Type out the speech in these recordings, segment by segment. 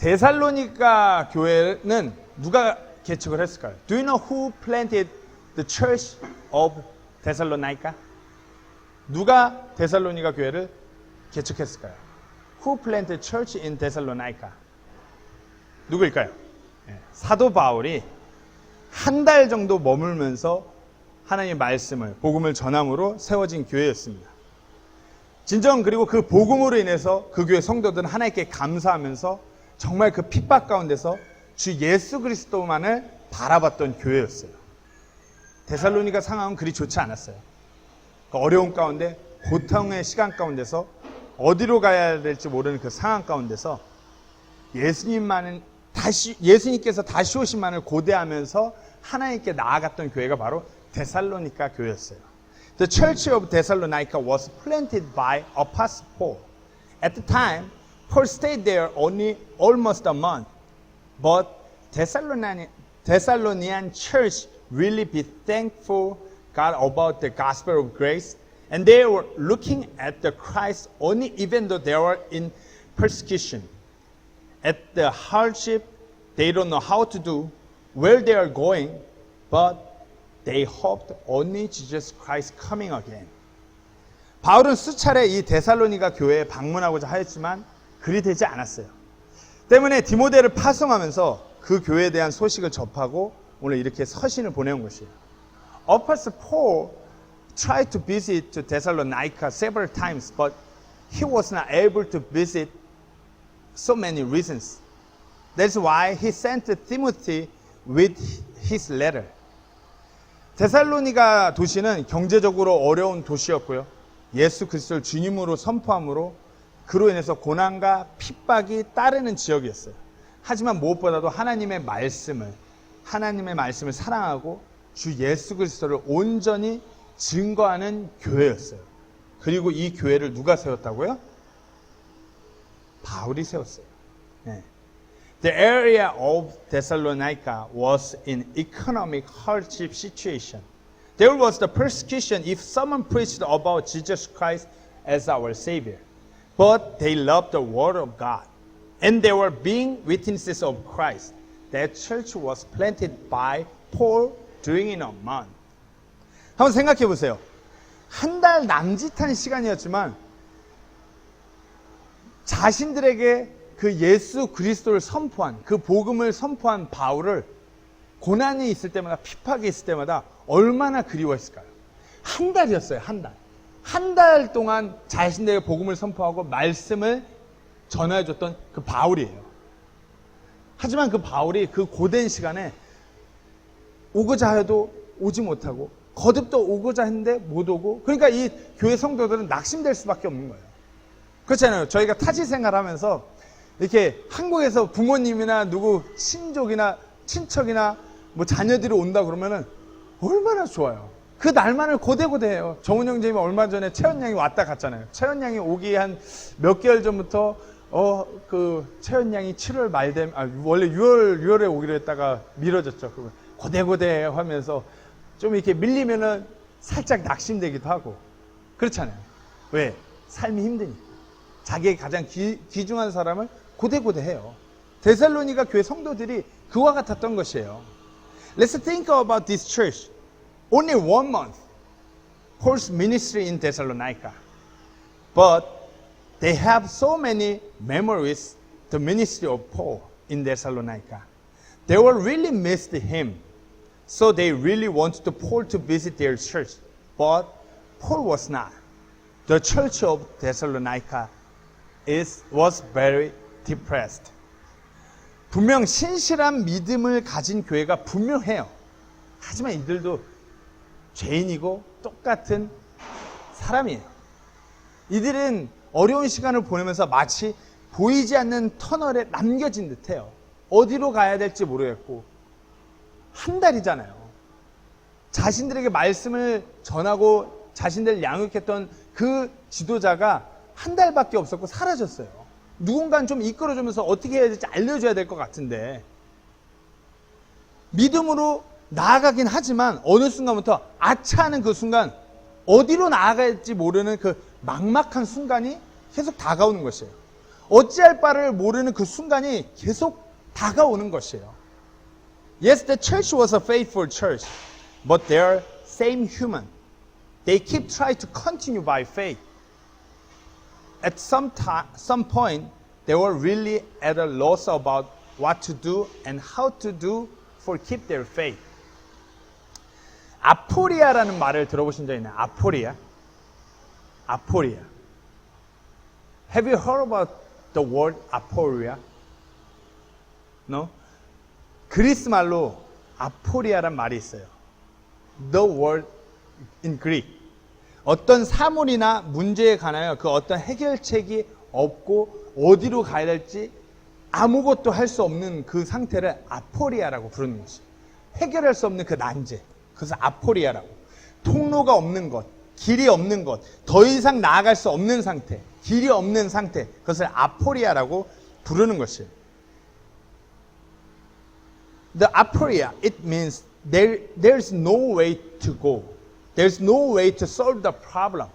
데살로니가 교회는 누가 개척을 했을까요? Do you know who planted the church of Thessalonica? 누가 데살로니가 교회를 개척했을까요? Who planted church in Thessalonica? 누구일까요? 사도 바울이 한 달 정도 머물면서 하나님의 말씀을, 복음을 전함으로 세워진 교회였습니다. 진정 그리고 그 복음으로 인해서 그 교회 성도들은 하나님께 감사하면서 정말 그 핍박 가운데서 주 예수 그리스도만을 바라봤던 교회였어요. 데살로니가 상황은 그리 좋지 않았어요. 그 어려운 가운데, 고통의 시간 가운데서 어디로 가야 될지 모르는 그 상황 가운데서 예수님께서 다시 오신만을 고대하면서 하나님께 나아갔던 교회가 바로 데살로니가 교회였어요. The church of Thessalonica was planted by Apostle Paul. At the time, Paul stayed there only almost a month. But Thessalonian church really be thankful God about the gospel of grace. And they were looking at the Christ only even though they were in persecution. At the hardship, they don't know how to do, where they are going, but they hoped only Jesus Christ coming again. 바울은 수차례 이 데살로니가 교회에 방문하고자 하였지만 그리 되지 않았어요. 때문에 디모데를 파송하면서 그 교회에 대한 소식을 접하고 오늘 이렇게 서신을 보내온 것이에요. Apostle Paul tried to visit to Thessalonica several times, but he was not able to visit so many reasons. That's why he sent Timothy with his letter. 데살로니가 도시는 경제적으로 어려운 도시였고요. 예수 그리스도를 주님으로 선포함으로 그로 인해서 고난과 핍박이 따르는 지역이었어요. 하지만 무엇보다도 하나님의 말씀을 사랑하고 주 예수 그리스도를 온전히 증거하는 교회였어요. 그리고 이 교회를 누가 세웠다고요? 바울이 세웠어요. 네. The area of Thessalonica was in economic hardship situation. There was the persecution if someone preached about Jesus Christ as our Savior. But they loved the Word of God. And they were being witnesses of Christ. That church was planted by Paul during a month. 한번 생각해 보세요. 한 달 남짓한 시간이었지만 자신들에게 그 예수 그리스도를 선포한, 그 복음을 선포한 바울을 고난이 있을 때마다, 핍박이 있을 때마다 얼마나 그리워했을까요? 한 달이었어요, 한 달. 한 달 동안 자신들에게 복음을 선포하고 말씀을 전해줬던 그 바울이에요. 하지만 그 바울이 그 고된 시간에 오고자 해도 오지 못하고 거듭도 오고자 했는데 못 오고, 그러니까 이 교회 성도들은 낙심될 수밖에 없는 거예요. 그렇잖아요. 저희가 타지 생활하면서 이렇게 한국에서 부모님이나 누구 친족이나 친척이나 뭐 자녀들이 온다 그러면은 얼마나 좋아요. 그 날만을 고대고대해요. 정훈 형제님이 얼마 전에 채연 양이 왔다 갔잖아요. 채연 양이 오기 한 몇 개월 전부터 그 채연 양이 7월 말 되면 원래 6월에 오기로 했다가 미뤄졌죠. 그거 고대고대 하면서 좀 이렇게 밀리면은 살짝 낙심되기도 하고 그렇잖아요. 왜? 삶이 힘드니까. 자기의 가장 귀중한 사람을 고대고대해요. 데살로니가 교회 성도들이 그와 같았던 것이에요. Let's think about this church. Only 1 month, Paul's ministry in Thessalonica. But they have so many memories, the ministry of Paul in Thessalonica. They were really missed him. So they really wanted Paul to visit their church. But Paul was not. The church of Thessalonica was very depressed. 분명 신실한 믿음을 가진 교회가 분명해요. 하지만 이들도 죄인이고 똑같은 사람이에요. 이들은 어려운 시간을 보내면서 마치 보이지 않는 터널에 남겨진 듯해요. 어디로 가야 될지 모르겠고 한 달이잖아요. 자신들에게 말씀을 전하고 자신들을 양육했던 그 지도자가 한 달밖에 없었고 사라졌어요. 누군가는 좀 이끌어주면서 어떻게 해야 될지 알려줘야 될 것 같은데 믿음으로 나아가긴 하지만 어느 순간부터 아차하는 그 순간 어디로 나아갈지 모르는 그 막막한 순간이 계속 다가오는 것이에요. 어찌할 바를 모르는 그 순간이 계속 다가오는 것이에요. Yes, the church was a faithful church, but they're same human. They keep trying to continue by faith. At some point, they were really at a loss about what to do and how to do for keep their faith. 아포리아라는 말을 들어보신 적 있나요? 아포리아. 아포리아. Have you heard about the word 아포리아? No? 그리스 말로 아포리아란 말이 있어요. The word in Greek. 어떤 사물이나 문제에 관하여 그 어떤 해결책이 없고 어디로 가야 될지 아무것도 할 수 없는 그 상태를 아포리아라고 부르는 것이에요. 해결할 수 없는 그 난제. 그래서 아포리아라고. 통로가 없는 것, 길이 없는 것, 더 이상 나아갈 수 없는 상태, 길이 없는 상태. 그것을 아포리아라고 부르는 것이에요. The aporia, it means there's no way to go. There's no way to solve the problem.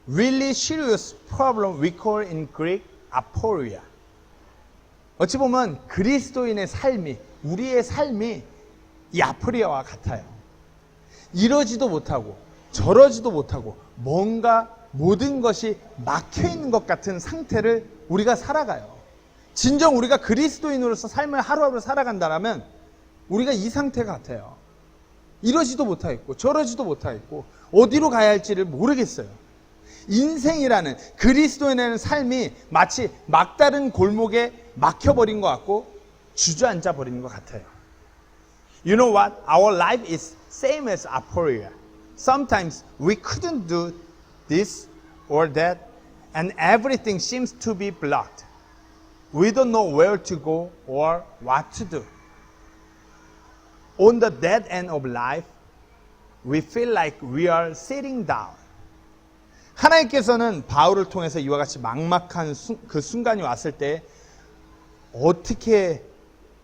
Really serious problem we call in Greek aporia. 어찌 보면 그리스도인의 삶이, 우리의 삶이 이 아포리아와 같아요. 이러지도 못하고 저러지도 못하고 뭔가 모든 것이 막혀있는 것 같은 상태를 우리가 살아가요. 진정 우리가 그리스도인으로서 삶을 하루하루 살아간다면 우리가 이 상태 같아요. 이러지도 못하겠고 저러지도 못하겠고 어디로 가야 할지를 모르겠어요. 인생이라는 그리스도인의 삶이 마치 막다른 골목에 막혀버린 것 같고 주저앉아 버리는 것 같아요. You know what? Our life is same as aporia. Sometimes we couldn't do this or that and everything seems to be blocked. We don't know where to go or what to do. On the dead end of life, we feel like we are sitting down. 하나님께서는 바울을 통해서 이와 같이 막막한 그 순간이 왔을 때 어떻게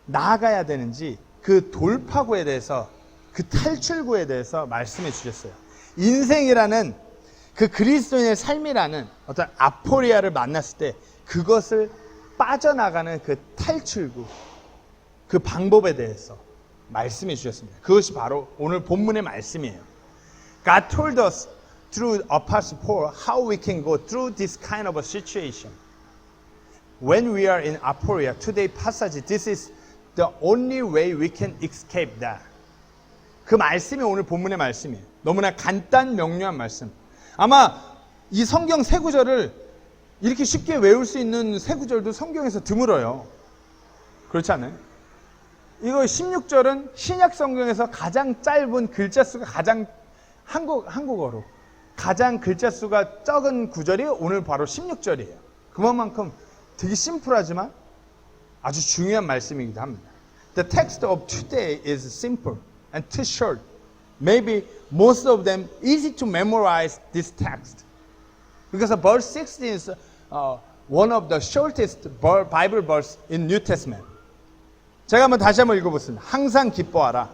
나아가야 되는지 그 돌파구에 대해서, 그 탈출구에 대해서 말씀해 주셨어요. 인생이라는 그 그리스도인의 삶이라는 어떤 아포리아를 만났을 때 그것을 빠져나가는 그 탈출구, 그 방법에 대해서 말씀해 주셨습니다. 그것이 바로 오늘 본문의 말씀이에요. God told us through Apostle Paul how we can go through this kind of a situation. When we are in aporia, today's passage, this is the only way we can escape that. 그 말씀이 오늘 본문의 말씀이에요. 너무나 간단 명료한 말씀. 아마 이 성경 세 구절을 이렇게 쉽게 외울 수 있는 세 구절도 성경에서 드물어요. 그렇지 않아요? 이거 16절은 신약 성경에서 가장 짧은 글자 수가 가장 한국어로 가장 글자 수가 적은 구절이 오늘 바로 16절이에요. 그만큼 되게 심플하지만 아주 중요한 말씀이기도 합니다. The text of today is simple and too short. Maybe most of them easy to memorize this text. Because verse 16 is one of the shortest Bible verse in New Testament. 제가 다시 한번 읽어보겠습니다. 항상 기뻐하라.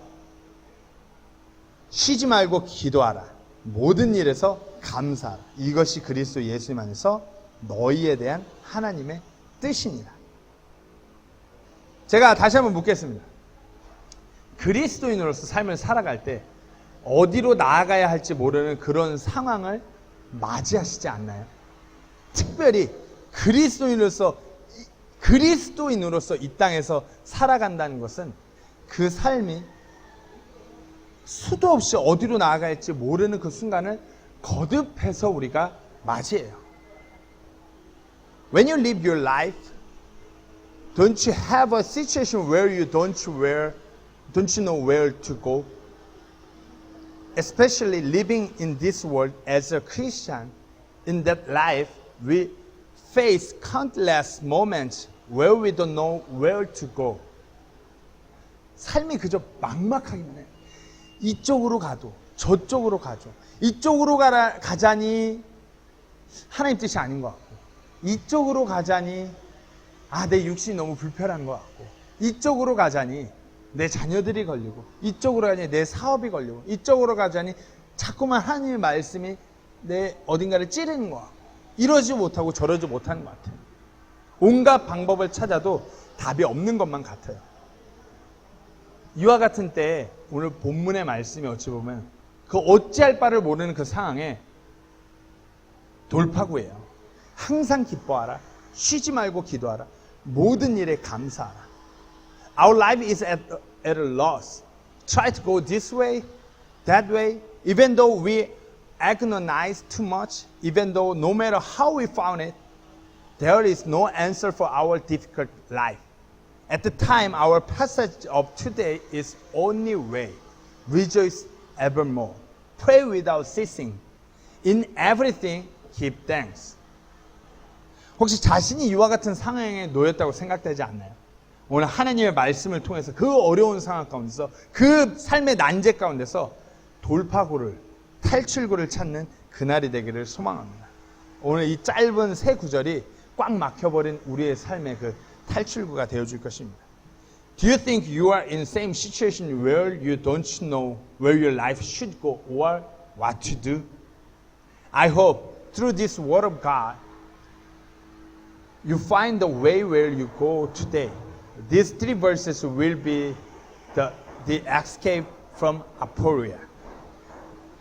쉬지 말고 기도하라. 모든 일에서 감사하라. 이것이 그리스도 예수님 안에서 너희에 대한 하나님의 뜻이니라. 제가 다시 한번 묻겠습니다. 그리스도인으로서 삶을 살아갈 때 어디로 나아가야 할지 모르는 그런 상황을 맞이하시지 않나요? 특별히 그리스도인으로서 이 땅에서 살아간다는 것은 그 삶이 수도 없이 어디로 나아갈지 모르는 그 순간을 거듭해서 우리가 맞이해요. When you live your life, don't you have a situation where you don't you know where to go? Especially living in this world as a Christian, in that life we face countless moments where we don't know where to go. 삶이 그저 막막하기만 해요. 이쪽으로 가도 저쪽으로 가죠. 이쪽으로 가자니 하나님 뜻이 아닌 것 같고, 이쪽으로 가자니 내 육신이 너무 불편한 것 같고, 이쪽으로 가자니 내 자녀들이 걸리고, 이쪽으로 가자니 내 사업이 걸리고, 이쪽으로 가자니 자꾸만 하나님의 말씀이 내 어딘가를 찌르는 것 같고, 이러지 못하고 저러지 못하는 것 같아요. 온갖 방법을 찾아도 답이 없는 것만 같아요. 이와 같은 때에 오늘 본문의 말씀이 어찌 보면 그 어찌할 바를 모르는 그 상황에 돌파구예요. 항상 기뻐하라. 쉬지 말고 기도하라. 모든 일에 감사하라. Our life is at a loss. Try to go this way, that way. Even though we agonize too much, even though no matter how we found it, there is no answer for our difficult life. At the time, our passage of today is only way. Rejoice evermore. Pray without ceasing. In everything, give thanks. 혹시 자신이 이와 같은 상황에 놓였다고 생각되지 않나요? 오늘 하나님의 말씀을 통해서 그 어려운 상황 가운데서 그 삶의 난제 가운데서 돌파구를, 탈출구를 찾는 그날이 되기를 소망합니다. 오늘 이 짧은 세 구절이 꽉 막혀버린 우리의 삶의 그 탈출구가 되어줄 것입니다. Do you think you are in the same situation where you don't know where your life should go or what to do? I hope through this word of God you find the way where you go today. These three verses will be the escape from aporia.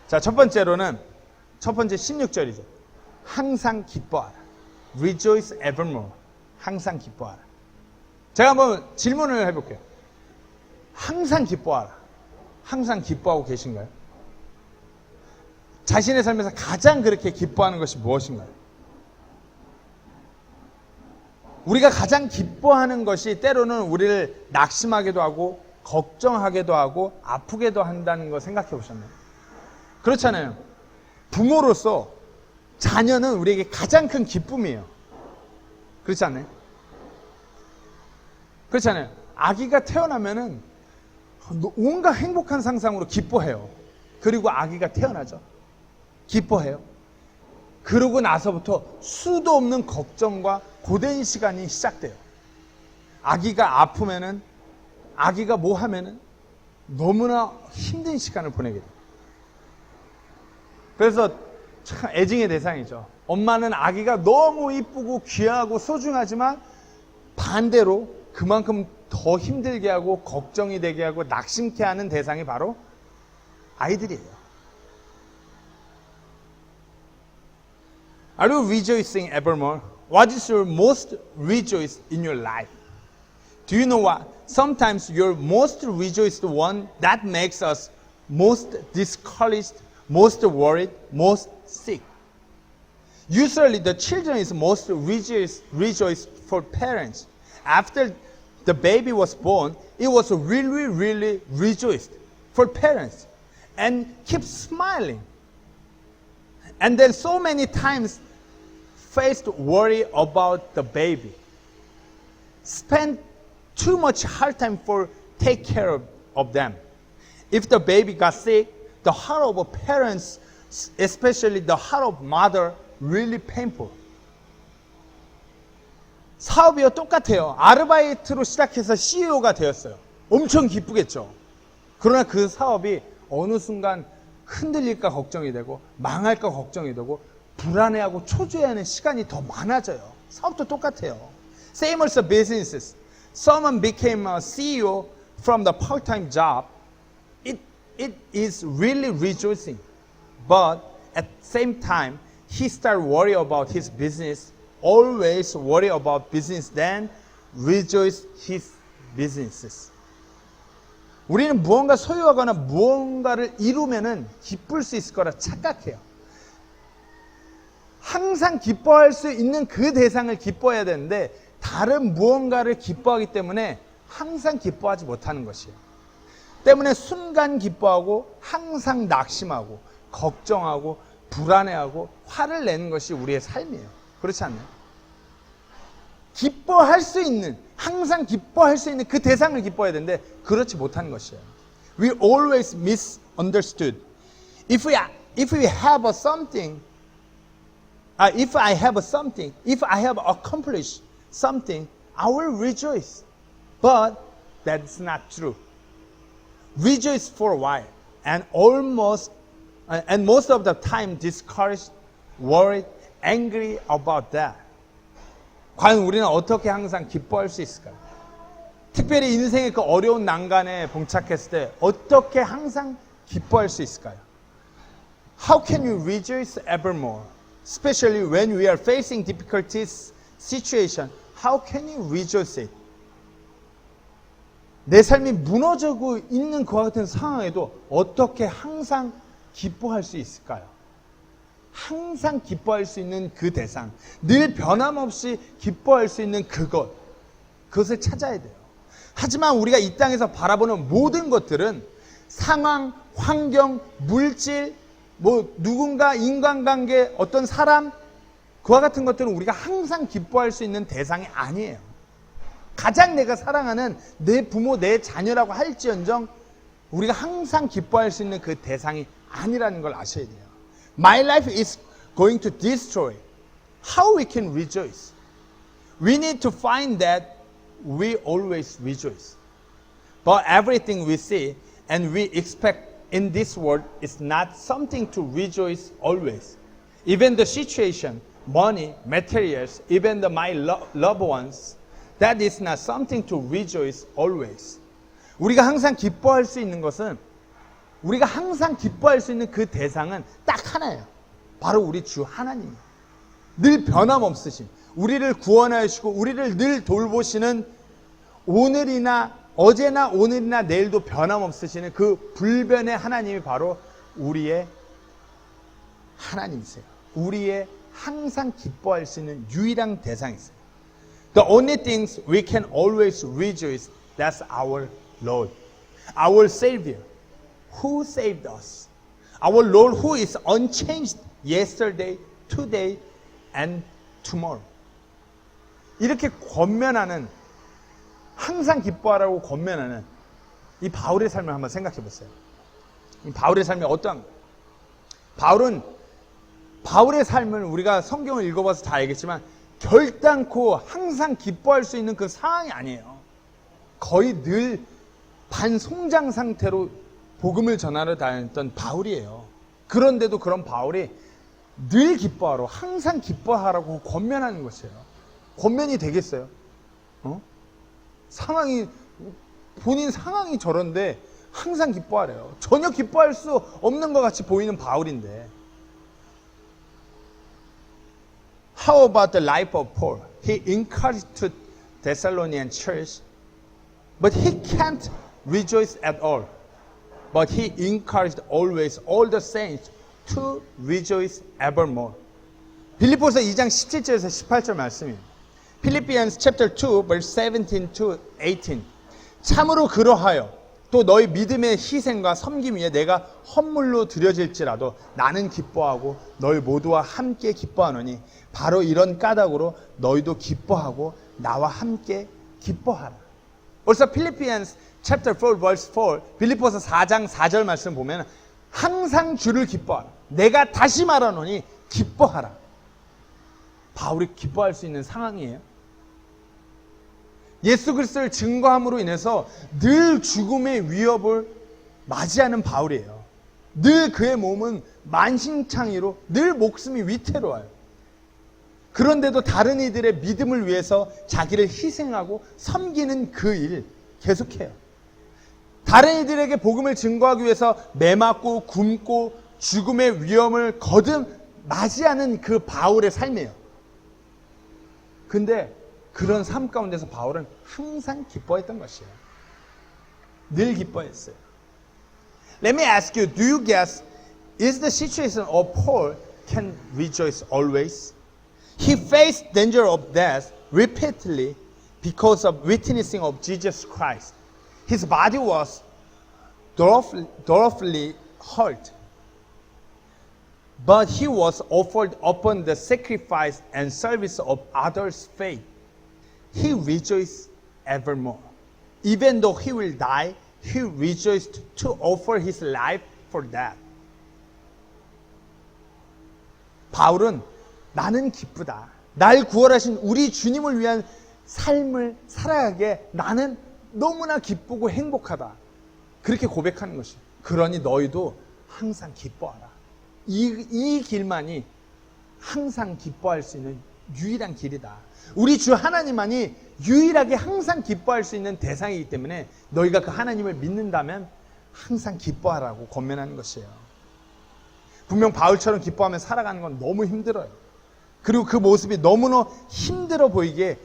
자, 첫 번째 16절이죠. 항상 기뻐하라. Rejoice evermore. 항상 기뻐하라. 제가 한번 질문을 해볼게요. 항상 기뻐하라. 항상 기뻐하고 계신가요? 자신의 삶에서 가장 그렇게 기뻐하는 것이 무엇인가요? 우리가 가장 기뻐하는 것이 때로는 우리를 낙심하기도 하고 걱정하기도 하고 아프게도 한다는 거 생각해 보셨나요? 그렇잖아요. 부모로서 자녀는 우리에게 가장 큰 기쁨이에요. 그렇지 않나요? 그렇잖아요. 아기가 태어나면은 온갖 행복한 상상으로 기뻐해요. 그리고 아기가 태어나죠. 기뻐해요. 그러고 나서부터 수도 없는 걱정과 고된 시간이 시작돼요. 아기가 아프면은, 아기가 뭐 하면은 너무나 힘든 시간을 보내게 돼요. 그래서 참 애증의 대상이죠. 엄마는 아기가 너무 이쁘고 귀하고 소중하지만 반대로 그만큼 더 힘들게 하고 걱정이 되게 하고 낙심케 하는 대상이 바로 아이들이에요. Are you rejoicing evermore? What is your most rejoiced in your life? Do you know what? Sometimes your most rejoiced one that makes us most discouraged, most worried, most sick. Usually the children is most rejoiced for parents. After the baby was born, it was really rejoiced for parents and keep smiling. And then so many times faced worry about the baby. Spend too much hard time for take care of them. If the baby got sick, the heart of parents, especially the heart of mother, really painful. 사업이요 똑같아요. 아르바이트로 시작해서 CEO가 되었어요. 엄청 기쁘겠죠. 그러나 그 사업이 어느 순간 흔들릴까 걱정이 되고 망할까 걱정이 되고 불안해하고 초조해하는 시간이 더 많아져요. 사업도 똑같아요. Same as businesses. Someone became a CEO from the part-time job. It is really rejoicing. But at the same time, he started worry about his business. Always worry about business, then rejoice his businesses. 우리는 무언가 소유하거나 무언가를 이루면은 기쁠 수 있을 거라 착각해요. 항상 기뻐할 수 있는 그 대상을 기뻐해야 되는데 다른 무언가를 기뻐하기 때문에 항상 기뻐하지 못하는 것이에요. 때문에 순간 기뻐하고 항상 낙심하고 걱정하고 불안해하고 화를 내는 것이 우리의 삶이에요. 그렇지 않나요? 기뻐할 수 있는, 항상 기뻐할 수 있는 그 대상을 기뻐해야 되는데 그렇지 못하는 것이에요. We always misunderstood. If I have something, if I have accomplished something, I will rejoice. But that's not true. Rejoice for a while, and most of the time discouraged, worried, angry about that. 과연 우리는 어떻게 항상 기뻐할 수 있을까요? 특별히 인생의 그 어려운 난간에 봉착했을 때 어떻게 항상 기뻐할 수 있을까요? How can you rejoice evermore? Especially when we are facing difficulties, situation. How can you rejoice it? 내 삶이 무너지고 있는 그와 같은 상황에도 어떻게 항상 기뻐할 수 있을까요? 항상 기뻐할 수 있는 그 대상, 늘 변함없이 기뻐할 수 있는 그것을 찾아야 돼요. 하지만 우리가 이 땅에서 바라보는 모든 것들은 상황, 환경, 물질, 누군가, 인간관계, 어떤 사람, 그와 같은 것들은 우리가 항상 기뻐할 수 있는 대상이 아니에요. 가장 내가 사랑하는 내 부모, 내 자녀라고 할지언정 우리가 항상 기뻐할 수 있는 그 대상이 아니라는 걸 아셔야 돼요. My life is going to destroy. How we can rejoice? We need to find that we always rejoice. But everything we see and we expect in this world is not something to rejoice always. Even the situation, money, materials, even my loved ones, that is not something to rejoice always. 우리가 항상 기뻐할 수 있는 것은, 우리가 항상 기뻐할 수 있는 그 대상은 딱 하나예요. 바로 우리 주 하나님. 늘 변함없으신, 우리를 구원하시고 우리를 늘 돌보시는, 오늘이나 어제나 오늘이나 내일도 변함없으시는 그 불변의 하나님이 바로 우리의 하나님이세요. 우리의 항상 기뻐할 수 있는 유일한 대상이세요. The only things we can always rejoice, that's our Lord, our Savior, who saved us. Our Lord who is unchanged yesterday, today, and tomorrow. 이렇게 권면하는, 항상 기뻐하라고 권면하는 이 바울의 삶을 한번 생각해 보세요. 이 바울의 삶이 어떠한 거예요? 바울의 삶을 우리가 성경을 읽어봐서 다 알겠지만 결단코 항상 기뻐할 수 있는 그 상황이 아니에요. 거의 늘 반송장 상태로 복음을 전하러 다녔던 바울이에요. 그런데도 그런 바울이 늘 기뻐하라고, 항상 기뻐하라고 권면하는 것이에요. 권면이 되겠어요? 본인 상황이 저런데 항상 기뻐하래요. 전혀 기뻐할 수 없는 것 같이 보이는 바울인데. How about the life of Paul? He encouraged to Thessalonian church, but he can't rejoice at all. But he encouraged always all the saints to rejoice evermore. 빌립보서 2장 17절에서 18절 말씀이에요. Philippians chapter 2 verse 17 to 18. 참으로 그러하여 또 너희 믿음의 희생과 섬김 위에 내가 헌물로 드려질지라도 나는 기뻐하고 너희 모두와 함께 기뻐하노니 바로 이런 까닭으로 너희도 기뻐하고 나와 함께 기뻐하라. 벌써 Philippians chapter 4 verse 4, 빌립보서 4장 4절 말씀 보면 항상 주를 기뻐하라. 내가 다시 말하노니 기뻐하라. 바울이 기뻐할 수 있는 상황이에요. 예수 그리스도를 증거함으로 인해서 늘 죽음의 위협을 맞이하는 바울이에요. 늘 그의 몸은 만신창이로 늘 목숨이 위태로워요. 그런데도 다른 이들의 믿음을 위해서 자기를 희생하고 섬기는 그 일 계속해요. 다른 이들에게 복음을 증거하기 위해서 매맞고 굶고 죽음의 위험을 거듭 맞이하는 그 바울의 삶이에요. 근데 그런 삶 가운데서 바울은 항상 기뻐했던 것이에요. 늘 기뻐했어요. Let me ask you, do you guess, is the situation of Paul can rejoice always? He faced danger of death repeatedly because of witnessing of Jesus Christ. His body was thoroughly hurt, but he was offered upon the sacrifice and service of others' faith. He rejoiced evermore. Even though he will die, he rejoiced to offer his life for that. 바울은 나는 기쁘다. 날 구원하신 우리 주님을 위한 삶을 살아가게 나는 너무나 기쁘고 행복하다. 그렇게 고백하는 것이에요. 그러니 너희도 항상 기뻐하라. 이 길만이 항상 기뻐할 수 있는 유일한 길이다. 우리 주 하나님만이 유일하게 항상 기뻐할 수 있는 대상이기 때문에 너희가 그 하나님을 믿는다면 항상 기뻐하라고 권면하는 것이에요. 분명 바울처럼 기뻐하며 살아가는 건 너무 힘들어요. 그리고 그 모습이 너무나 힘들어 보이기에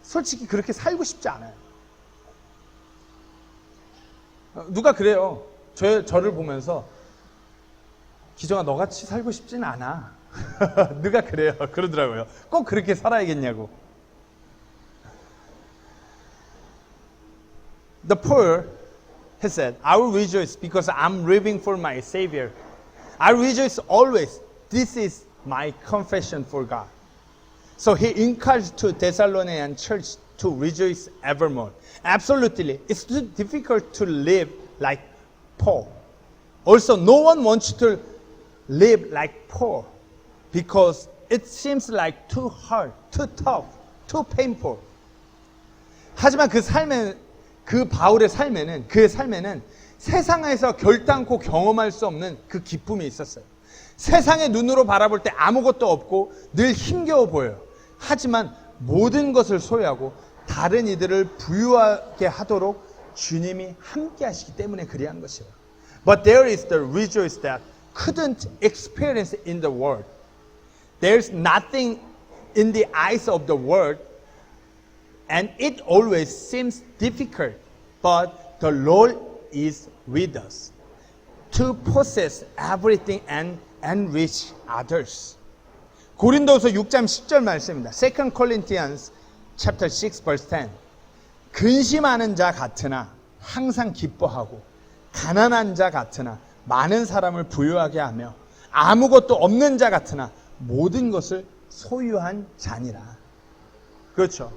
솔직히 그렇게 살고 싶지 않아요. 누가 그래요. 저를 보면서 기정아 너같이 살고 싶진 않아. 누가 그래요. 그러더라고요. 꼭 그렇게 살아야겠냐고. The poor has said, I will rejoice because I'm living for my Savior. I rejoice always. This is my confession for God. So he encouraged to Thessalonian church to rejoice evermore. Absolutely, it's too difficult to live like poor. Also, no one wants to live like poor because it seems like too hard, too tough, too painful. 하지만 그 바울의 삶에는, 그의 삶에는 세상에서 결단코 경험할 수 없는 그 기쁨이 있었어요. 세상의 눈으로 바라볼 때 아무것도 없고 늘 힘겨워 보여요. 하지만 모든 것을 소유하고 다른 이들을 부유하게 하도록 주님이 함께 하시기 때문에 그리한 것이에요. But there is the rejoice that couldn't experience in the world. There's nothing in the eyes of the world and it always seems difficult. But the Lord is with us to possess everything and enrich others. 고린도서 6장 10절 말씀입니다. 2 Corinthians chapter 6 verse 10. 근심하는 자 같으나 항상 기뻐하고 가난한 자 같으나 많은 사람을 부유하게 하며 아무것도 없는 자 같으나 모든 것을 소유한 자니라. 그렇죠.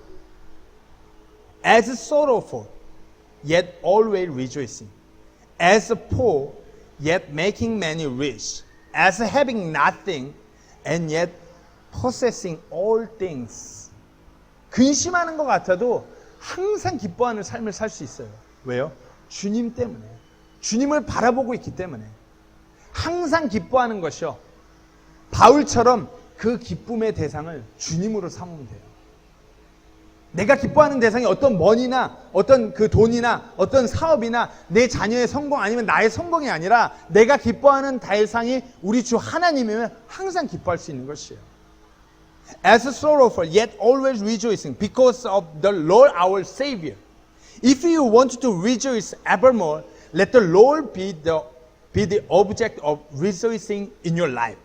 As sorrowful, yet always rejoicing. As poor, yet making many rich. As having nothing, and yet possessing all things. 근심하는 것 같아도 항상 기뻐하는 삶을 살 수 있어요. 왜요? 주님 때문에. 주님을 바라보고 있기 때문에. 항상 기뻐하는 것이요. 바울처럼 그 기쁨의 대상을 주님으로 삼으면 돼요. 내가 기뻐하는 대상이 어떤 머니나 어떤 그 돈이나 어떤 사업이나 내 자녀의 성공 아니면 나의 성공이 아니라 내가 기뻐하는 대상이 우리 주 하나님이면 항상 기뻐할 수 있는 것이에요. As sorrowful yet always rejoicing because of the Lord our Savior. If you want to rejoice evermore, let the Lord be the object of rejoicing in your life.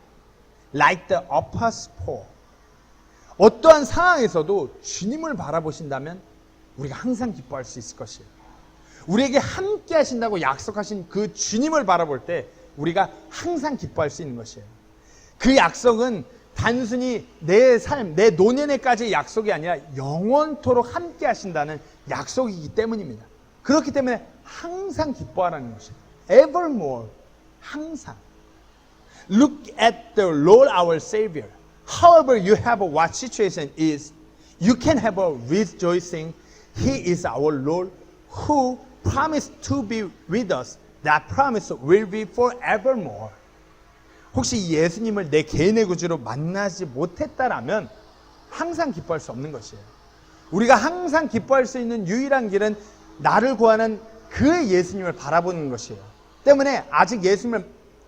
Like the Apostle Paul. 어떠한 상황에서도 주님을 바라보신다면 우리가 항상 기뻐할 수 있을 것이에요. 우리에게 함께 하신다고 약속하신 그 주님을 바라볼 때 우리가 항상 기뻐할 수 있는 것이에요. 그 약속은 단순히 내 삶, 내 노년에까지의 약속이 아니라 영원토록 함께 하신다는 약속이기 때문입니다. 그렇기 때문에 항상 기뻐하라는 것이에요. Evermore, 항상. Look at the Lord our Savior. However you have what situation is, you can have a rejoicing. He is our Lord who promised to be with us. That promise will be forevermore. 혹시 예수님을 내 개인의 구주로 만나지 못했다라면 항상 기뻐할 수 없는 것이에요. 우리가 항상 기뻐할 수 있는 유일한 길은 나를 구하는 그 예수님을 바라보는 것이에요. 때문에 아직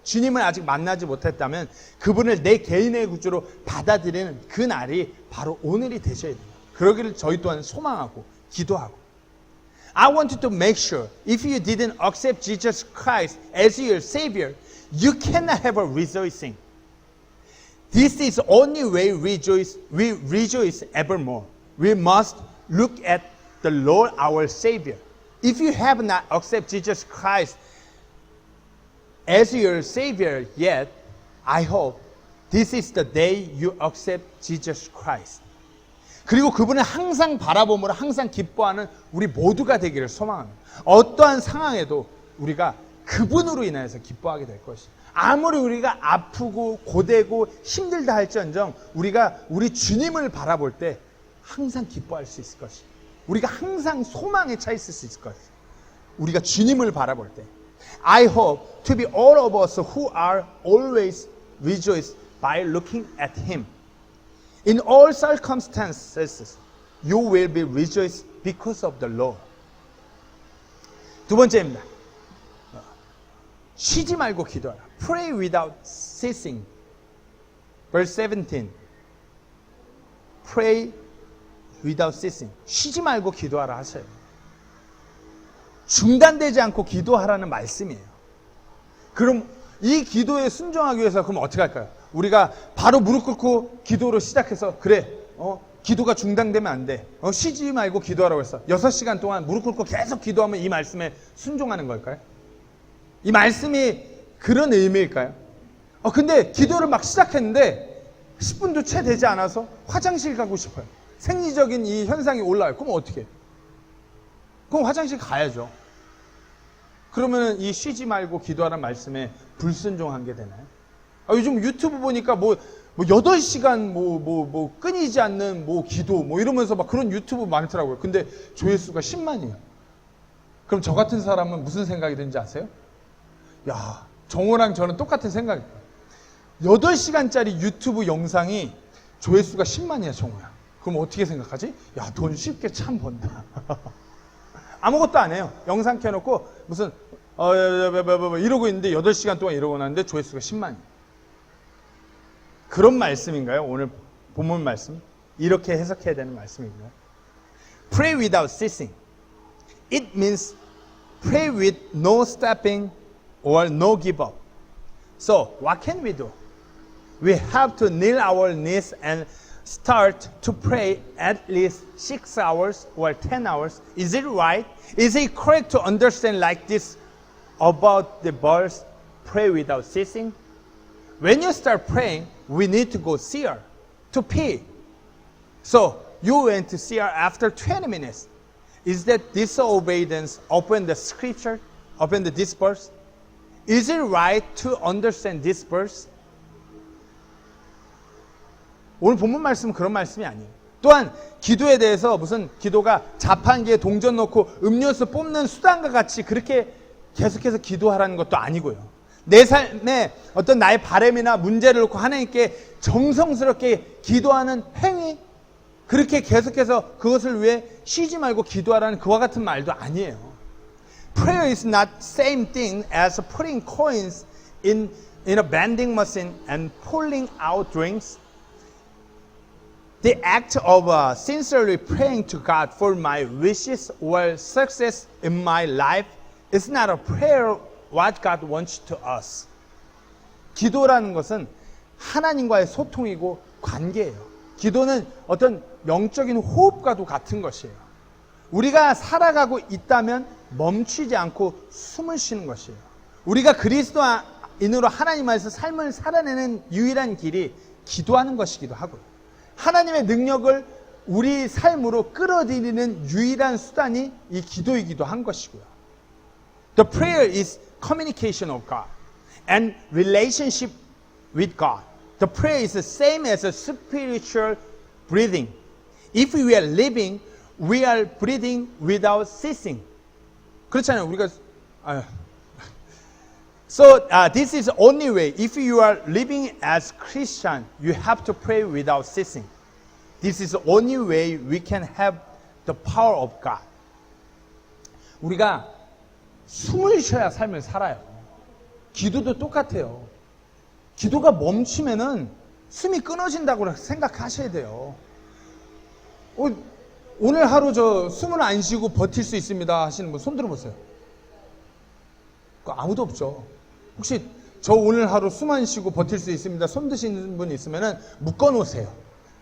주님을 아직 만나지 못했다면 그분을 내 개인의 구주로 받아들이는 그 날이 바로 오늘이 되셔야 돼요. 그러기를 저희 또한 소망하고 기도하고. I want you to make sure if you didn't accept Jesus Christ as your Savior, you cannot have a rejoicing. This is the only way we rejoice evermore. We must look at the Lord our Savior. If you have not accepted Jesus Christ as your Savior yet, I hope this is the day you accept Jesus Christ. 그리고 그분을 항상 바라봄으로 항상 기뻐하는 우리 모두가 되기를 소망합니다. 어떠한 상황에도 우리가 그분으로 인하여서 기뻐하게 될 것이에요. 아무리 우리가 아프고 고되고 힘들다 할지언정 우리가 우리 주님을 바라볼 때 항상 기뻐할 수 있을 것이에요. 우리가 항상 소망에 차 있을 수 있을 것이에요. 우리가 주님을 바라볼 때. I hope to be all of us who are always rejoice by looking at Him. In all circumstances, you will be rejoiced because of the Lord. 두 번째입니다. 쉬지 말고 기도하라. Pray without ceasing. Verse 17. Pray without ceasing. 쉬지 말고 기도하라 하셔요. 중단되지 않고 기도하라는 말씀이에요. 그럼 이 기도에 순종하기 위해서 그럼 어떻게 할까요? 우리가 바로 무릎 꿇고 기도로 시작해서 그래, 기도가 중단되면 안 돼. 쉬지 말고 기도하라고 했어. 6시간 동안 무릎 꿇고 계속 기도하면 이 말씀에 순종하는 걸까요? 이 말씀이 그런 의미일까요? 근데 기도를 막 시작했는데 10분도 채 되지 않아서 화장실 가고 싶어요. 생리적인 이 현상이 올라와요. 그럼 어떻게 해요? 그럼 화장실 가야죠. 그러면 이 쉬지 말고 기도하라는 말씀에 불순종한 게 되나요? 요즘 유튜브 보니까 뭐 8시간 끊이지 않는 기도 이러면서 막 그런 유튜브 많더라고요. 근데 조회수가 10만이에요. 그럼 저 같은 사람은 무슨 생각이 드는지 아세요? 야, 정호랑 저는 똑같은 생각이에요. 8시간짜리 유튜브 영상이 조회수가 10만이야, 정호야. 그럼 어떻게 생각하지? 야, 돈 쉽게 참 번다. 아무것도 안 해요. 영상 켜놓고 무슨 이러고 있는데 8시간 동안 이러고 나는데 조회수가 10만이에요. 그런 말씀인가요? 오늘 본문 말씀? 이렇게 해석해야 되는 말씀인가요? Pray without ceasing. It means pray with no stopping or no give up. So, what can we do? We have to kneel our knees and start to pray at least 6 hours or 10 hours. Is it right? Is it correct to understand like this about the verse, pray without ceasing? When you start praying, we need to go see her, to pee. So, you went to see her after 20 minutes. Is that disobedience upon the scripture, upon this verse? Is it right to understand this verse? 오늘 본문 말씀은 그런 말씀이 아니에요. 또한 기도에 대해서 무슨 기도가 자판기에 동전 넣고 음료수 뽑는 수단과 같이 그렇게 계속해서 기도하라는 것도 아니고요. 내 삶에 어떤 나의 바람이나 문제를 놓고 하나님께 정성스럽게 기도하는 행위, 그렇게 계속해서 그것을 위해 쉬지 말고 기도하라는 그와 같은 말도 아니에요. Prayer is not same thing as putting coins in a vending machine and pulling out drinks. The act of sincerely praying to God for my wishes or success in my life is not a prayer what God wants to us. 기도라는 것은 하나님과의 소통이고 관계예요. 기도는 어떤 영적인 호흡과도 같은 것이에요. 우리가 살아가고 있다면 멈추지 않고 숨을 쉬는 것이에요. 우리가 그리스도인으로 하나님 안에서 삶을 살아내는 유일한 길이 기도하는 것이기도 하고요. 하나님의 능력을 우리 삶으로 끌어들이는 유일한 수단이 이 기도이기도 한 것이고요. The prayer is communication of God and relationship with God. The prayer is the same as a spiritual breathing. If we are living, we are breathing without ceasing. 그렇잖아요. 우리가 So this is the only way. If you are living as Christian, you have to pray without ceasing. This is the only way we can have the power of God. 우리가 숨을 쉬어야 삶을 살아요. 기도도 똑같아요. 기도가 멈추면은 숨이 끊어진다고 생각하셔야 돼요. 오늘 하루 저 숨을 안 쉬고 버틸 수 있습니다 하시는 분 손 들어보세요. 아무도 없죠. 혹시 저 오늘 하루 숨 안 쉬고 버틸 수 있습니다 손 드시는 분 있으면은 묶어 놓으세요.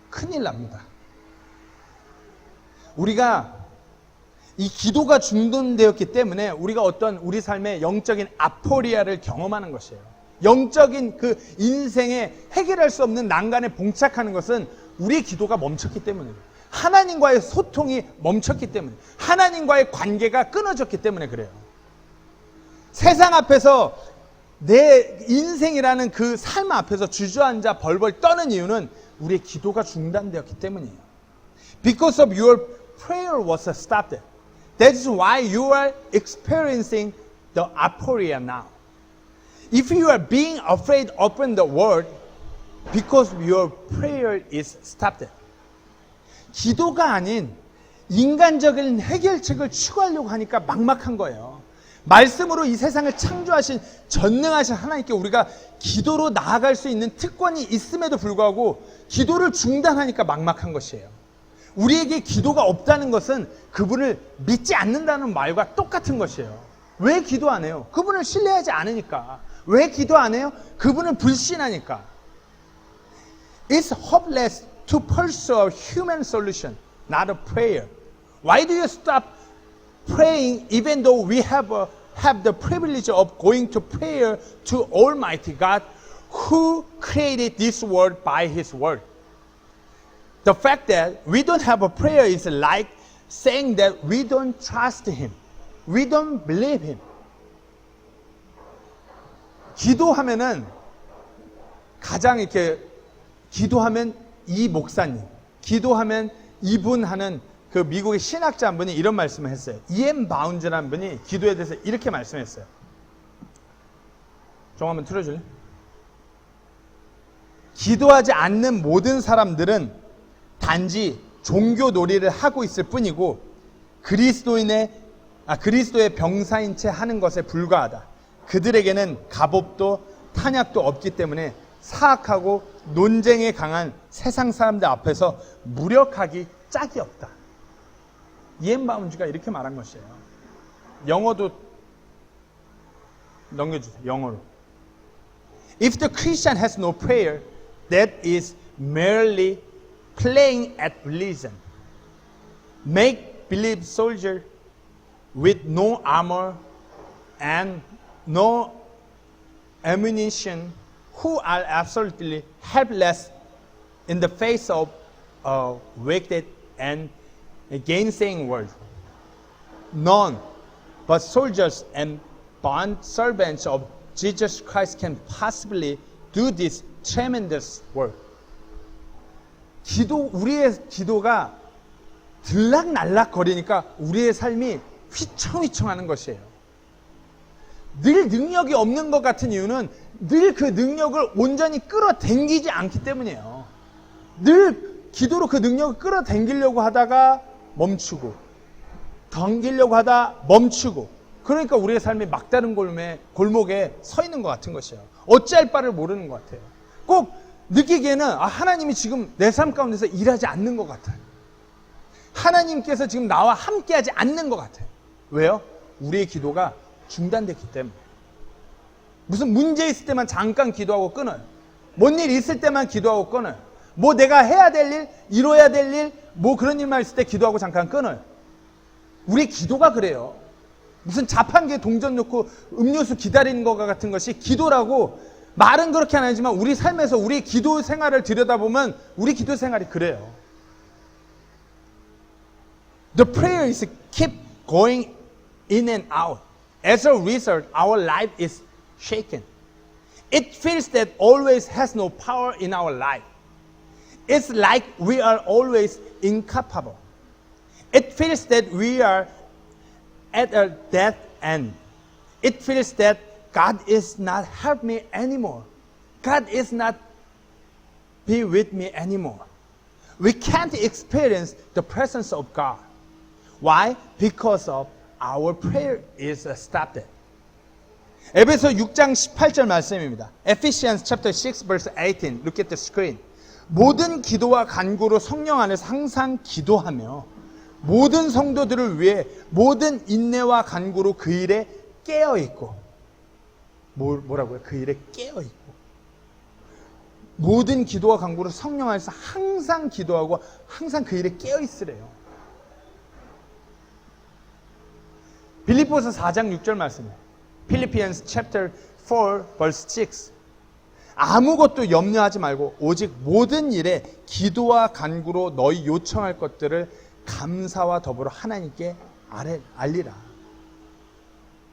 큰일 납니다. 우리가 이 기도가 중단되었기 때문에 우리가 어떤 우리 삶의 영적인 아포리아를 경험하는 것이에요. 영적인 그 인생에 해결할 수 없는 난간에 봉착하는 것은 우리의 기도가 멈췄기 때문이에요. 하나님과의 소통이 멈췄기 때문에, 하나님과의 관계가 끊어졌기 때문에 그래요. 세상 앞에서 내 인생이라는 그 삶 앞에서 주저앉아 벌벌 떠는 이유는 우리의 기도가 중단되었기 때문이에요. Because of your prayer was stopped. That's why you are experiencing the aporia now. If you are being afraid upon the word, because your prayer is stopped. 기도가 아닌 인간적인 해결책을 추구하려고 하니까 막막한 거예요. 말씀으로 이 세상을 창조하신 전능하신 하나님께 우리가 기도로 나아갈 수 있는 특권이 있음에도 불구하고 기도를 중단하니까 막막한 것이에요. 우리에게 기도가 없다는 것은 그분을 믿지 않는다는 말과 똑같은 것이에요. 왜 기도 안 해요? 그분을 신뢰하지 않으니까. 왜 기도 안 해요? 그분을 불신하니까. It's hopeless to pursue a human solution, not a prayer. Why do you stop praying even though we have the privilege of going to prayer to Almighty God who created this world by His word? The fact that we don't have a prayer is like saying that we don't trust Him. We don't believe Him. 기도하면은 가장 이렇게 기도하면 이 목사님, 기도하면 이분 하는 그 미국의 신학자 한 분이 이런 말씀을 했어요. E.M. 바운즈라는 분이 기도에 대해서 이렇게 말씀했어요. 좀 한번 틀어줄래? 기도하지 않는 모든 사람들은 단지 종교 놀이를 하고 있을 뿐이고 그리스도의 병사인 채 하는 것에 불과하다. 그들에게는 갑옷도 탄약도 없기 때문에 사악하고 논쟁에 강한 세상 사람들 앞에서 무력하기 짝이 없다. E.M. 바운즈가 이렇게 말한 것이에요. 영어도 넘겨주세요. 영어로. If the Christian has no prayer, that is merely playing at religion. Make believe soldier with no armor and no ammunition who are absolutely helpless in the face of a wicked and gainsaying world. None but soldiers and bond servants of Jesus Christ can possibly do this tremendous work. 우리의 기도가 들락날락 거리니까 우리의 삶이 휘청휘청하는 것이에요. 늘 능력이 없는 것 같은 이유는 늘 그 능력을 온전히 끌어당기지 않기 때문이에요. 늘 기도로 그 능력을 끌어당기려고 하다가 멈추고 당기려고 하다 멈추고 그러니까 우리의 삶이 막다른 골목에 서 있는 것 같은 것이에요. 어찌할 바를 모르는 것 같아요. 꼭 느끼기에는 하나님이 지금 내 삶 가운데서 일하지 않는 것 같아요. 하나님께서 지금 나와 함께하지 않는 것 같아요. 왜요? 우리의 기도가 중단됐기 때문에. 무슨 문제 있을 때만 잠깐 기도하고 끊어요. 뭔 일 있을 때만 기도하고 끊어요. 뭐 내가 해야 될 일, 이뤄야 될 일, 뭐 그런 일만 있을 때 기도하고 잠깐 끊어요. 우리 기도가 그래요. 무슨 자판기에 동전 넣고 음료수 기다리는 것 같은 것이 기도라고 말은 그렇게 안 하지만 우리 삶에서 우리 기도 생활을 들여다보면 우리 기도 생활이 그래요. The prayer is keep going in and out. As a result, our life is shaken. It feels that always has no power in our life. It's like we are always incapable. It feels that we are at a dead end. It feels that God is not help me anymore. God is not be with me anymore. We can't experience the presence of God. Why? Because of our prayer is stopped. 에베소 6장 18절 말씀입니다. Ephesians chapter 6 verse 18. Look at the screen. 모든 기도와 간구로 성령 안에서 항상 기도하며 모든 성도들을 위해 모든 인내와 간구로 그 일에 깨어있고 뭐라고요? 그 일에 깨어있고 모든 기도와 간구로 성령 안에서 항상 기도하고 항상 그 일에 깨어있으래요. 빌립보서 4장 6절 말씀이에요. Philippians chapter 4 verse 6. 아무것도 염려하지 말고 오직 모든 일에 기도와 간구로 너희 요청할 것들을 감사와 더불어 하나님께 알리라.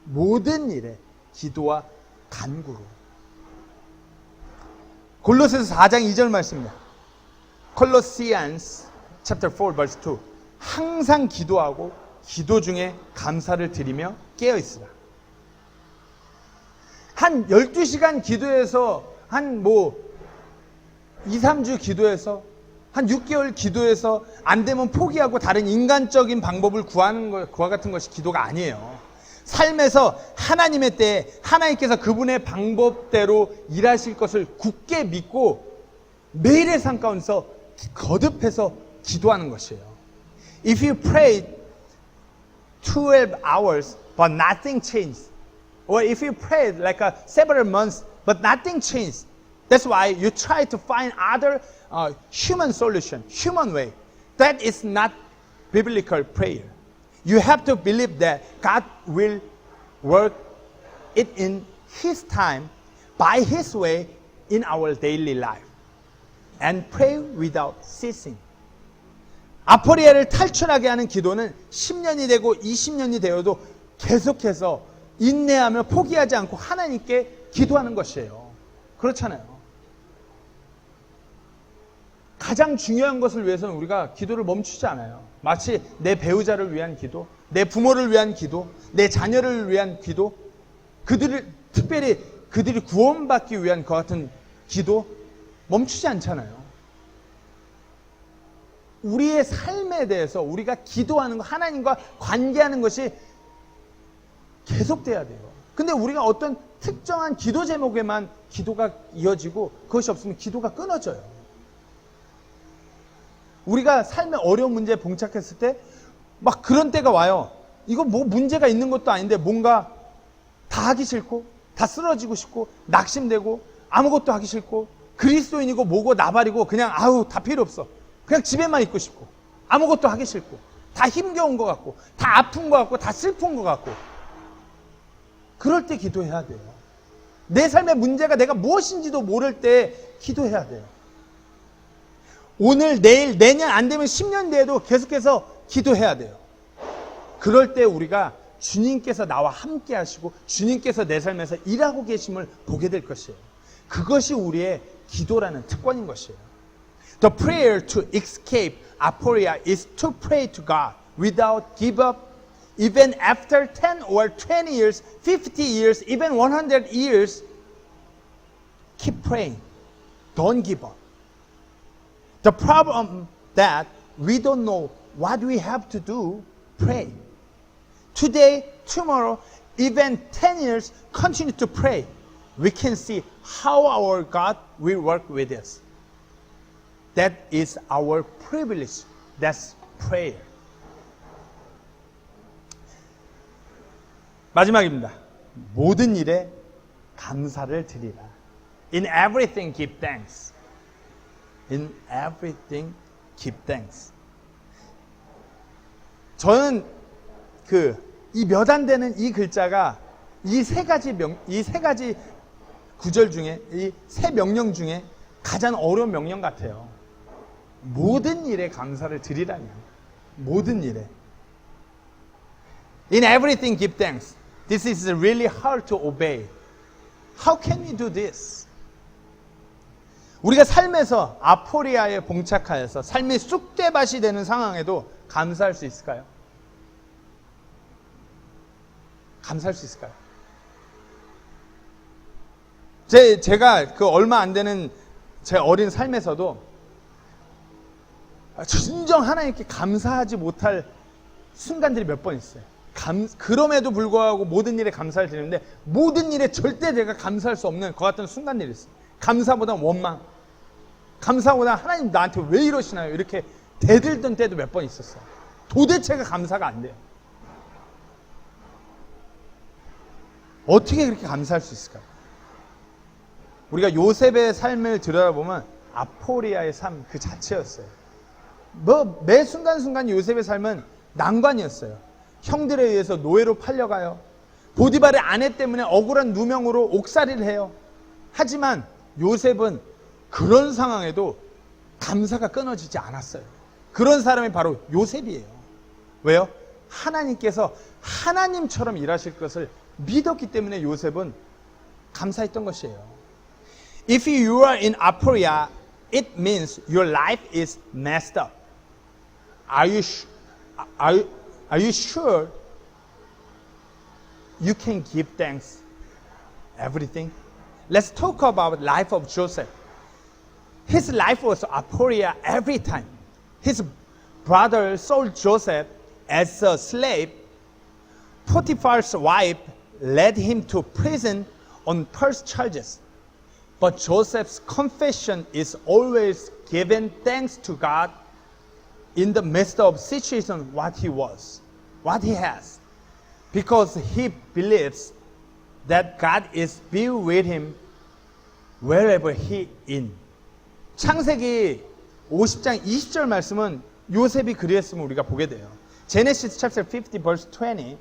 모든 일에 기도와 간구로. 골로새서 4장 2절 말씀입니다. Colossians chapter 4 verse 2. 항상 기도하고 기도 중에 감사를 드리며 깨어 있으라. 한 12시간 기도해서 한 2, 3주 기도해서 한 6개월 기도해서 안 되면 포기하고 다른 인간적인 방법을 구하는 것, 그와 같은 것이 기도가 아니에요. 삶에서 하나님의 때에 하나님께서 그분의 방법대로 일하실 것을 굳게 믿고 매일의 삶 가운데서 거듭해서 기도하는 것이에요. If you pray 12 hours but nothing changed, or if you prayed like several months but nothing changed, that's why you try to find other human solution, human way. That is not biblical prayer. You have to believe that God will work it in His time, by His way, in our daily life. And pray without ceasing. 아포리아를 탈출하게 하는 기도는 10년이 되고 20년이 되어도 계속해서 인내하며 포기하지 않고 하나님께 기도하는 것이에요. 그렇잖아요. 가장 중요한 것을 위해서는 우리가 기도를 멈추지 않아요. 마치 내 배우자를 위한 기도, 내 부모를 위한 기도, 내 자녀를 위한 기도, 특별히 그들이 구원받기 위한 그 같은 기도 멈추지 않잖아요. 우리의 삶에 대해서 우리가 기도하는 것, 하나님과 관계하는 것이 계속돼야 돼요. 근데 우리가 어떤 특정한 기도 제목에만 기도가 이어지고 그것이 없으면 기도가 끊어져요. 우리가 삶의 어려운 문제에 봉착했을 때 막 그런 때가 와요. 이거 뭐 문제가 있는 것도 아닌데 뭔가 다 하기 싫고 다 쓰러지고 싶고 낙심되고 아무것도 하기 싫고 그리스도인이고 뭐고 나발이고 그냥 아우 다 필요 없어. 그냥 집에만 있고 싶고 아무것도 하기 싫고 다 힘겨운 것 같고 다 아픈 것 같고 다 슬픈 것 같고 그럴 때 기도해야 돼요. 내 삶의 문제가 내가 무엇인지도 모를 때 기도해야 돼요. 오늘, 내일, 내년 안 되면 10년 뒤에도 계속해서 기도해야 돼요. 그럴 때 우리가 주님께서 나와 함께 하시고 주님께서 내 삶에서 일하고 계심을 보게 될 것이에요. 그것이 우리의 기도라는 특권인 것이에요. The prayer to escape aporia is to pray to God without give up. Even after 10 or 20 years, 50 years, even 100 years, keep praying. Don't give up. The problem that we don't know what we have to do, pray. Today, tomorrow, even 10 years, continue to pray. We can see how our God will work with us. That is our privilege. That's prayer. 마지막입니다. 모든 일에 감사를 드리라. In everything give thanks. In everything give thanks. 저는 이 몇 안 되는 이 글자가 이 세 가지 구절 중에 이 세 명령 중에 가장 어려운 명령 같아요. 모든 일에 감사를 드리라니. 모든 일에. In everything give thanks. This is really hard to obey. How can we do this? 우리가 삶에서 아포리아에 봉착하여서 삶이 쑥대밭이 되는 상황에도 감사할 수 있을까요? 감사할 수 있을까요? 제가 그 얼마 안 되는 제 어린 삶에서도 진정 하나님께 감사하지 못할 순간들이 몇 번 있어요. 그럼에도 불구하고 모든 일에 감사를 드리는데 모든 일에 절대 내가 감사할 수 없는 그 같은 순간들이 있어요. 감사보다 원망, 감사보다 하나님 나한테 왜 이러시나요? 이렇게 대들던 때도 몇 번 있었어요. 도대체가 감사가 안 돼요. 어떻게 그렇게 감사할 수 있을까요? 우리가 요셉의 삶을 들여다보면 아포리아의 삶 그 자체였어요. 매 순간순간 요셉의 삶은 난관이었어요. 형들에 의해서 노예로 팔려가요. 보디발의 아내 때문에 억울한 누명으로 옥살이를 해요. 하지만 요셉은 그런 상황에도 감사가 끊어지지 않았어요. 그런 사람이 바로 요셉이에요. 왜요? 하나님께서 하나님처럼 일하실 것을 믿었기 때문에 요셉은 감사했던 것이에요. If you are in aporia, it means your life is messed up. Are you sure you can give thanks everything? Let's talk about life of Joseph. His life was aporia every time. His brother sold Joseph as a slave. Potiphar's wife led him to prison on false charges. But Joseph's confession is always giving thanks to God in the midst of situation what he was, what he has. Because he believes that God is be with him wherever he in. 창세기 50장 20절 말씀은 요셉이 그리했음을 우리가 보게 돼요. Genesis chapter 50 verse 20.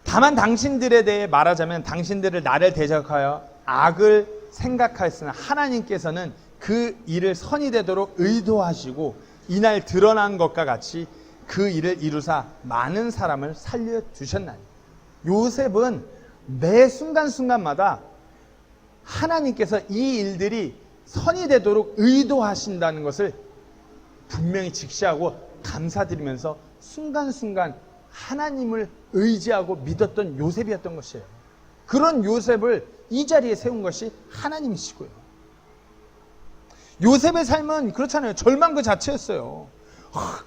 다만 당신들에 대해 말하자면 당신들을 나를 대적하여 악을 생각하였으나 하나님께서는 그 일을 선이 되도록 의도하시고 이날 드러난 것과 같이 그 일을 이루사 많은 사람을 살려주셨나니. 요셉은 매 순간순간마다 하나님께서 이 일들이 선이 되도록 의도하신다는 것을 분명히 직시하고 감사드리면서 순간순간 하나님을 의지하고 믿었던 요셉이었던 것이에요. 그런 요셉을 이 자리에 세운 것이 하나님이시고요. 요셉의 삶은 그렇잖아요. 절망 그 자체였어요.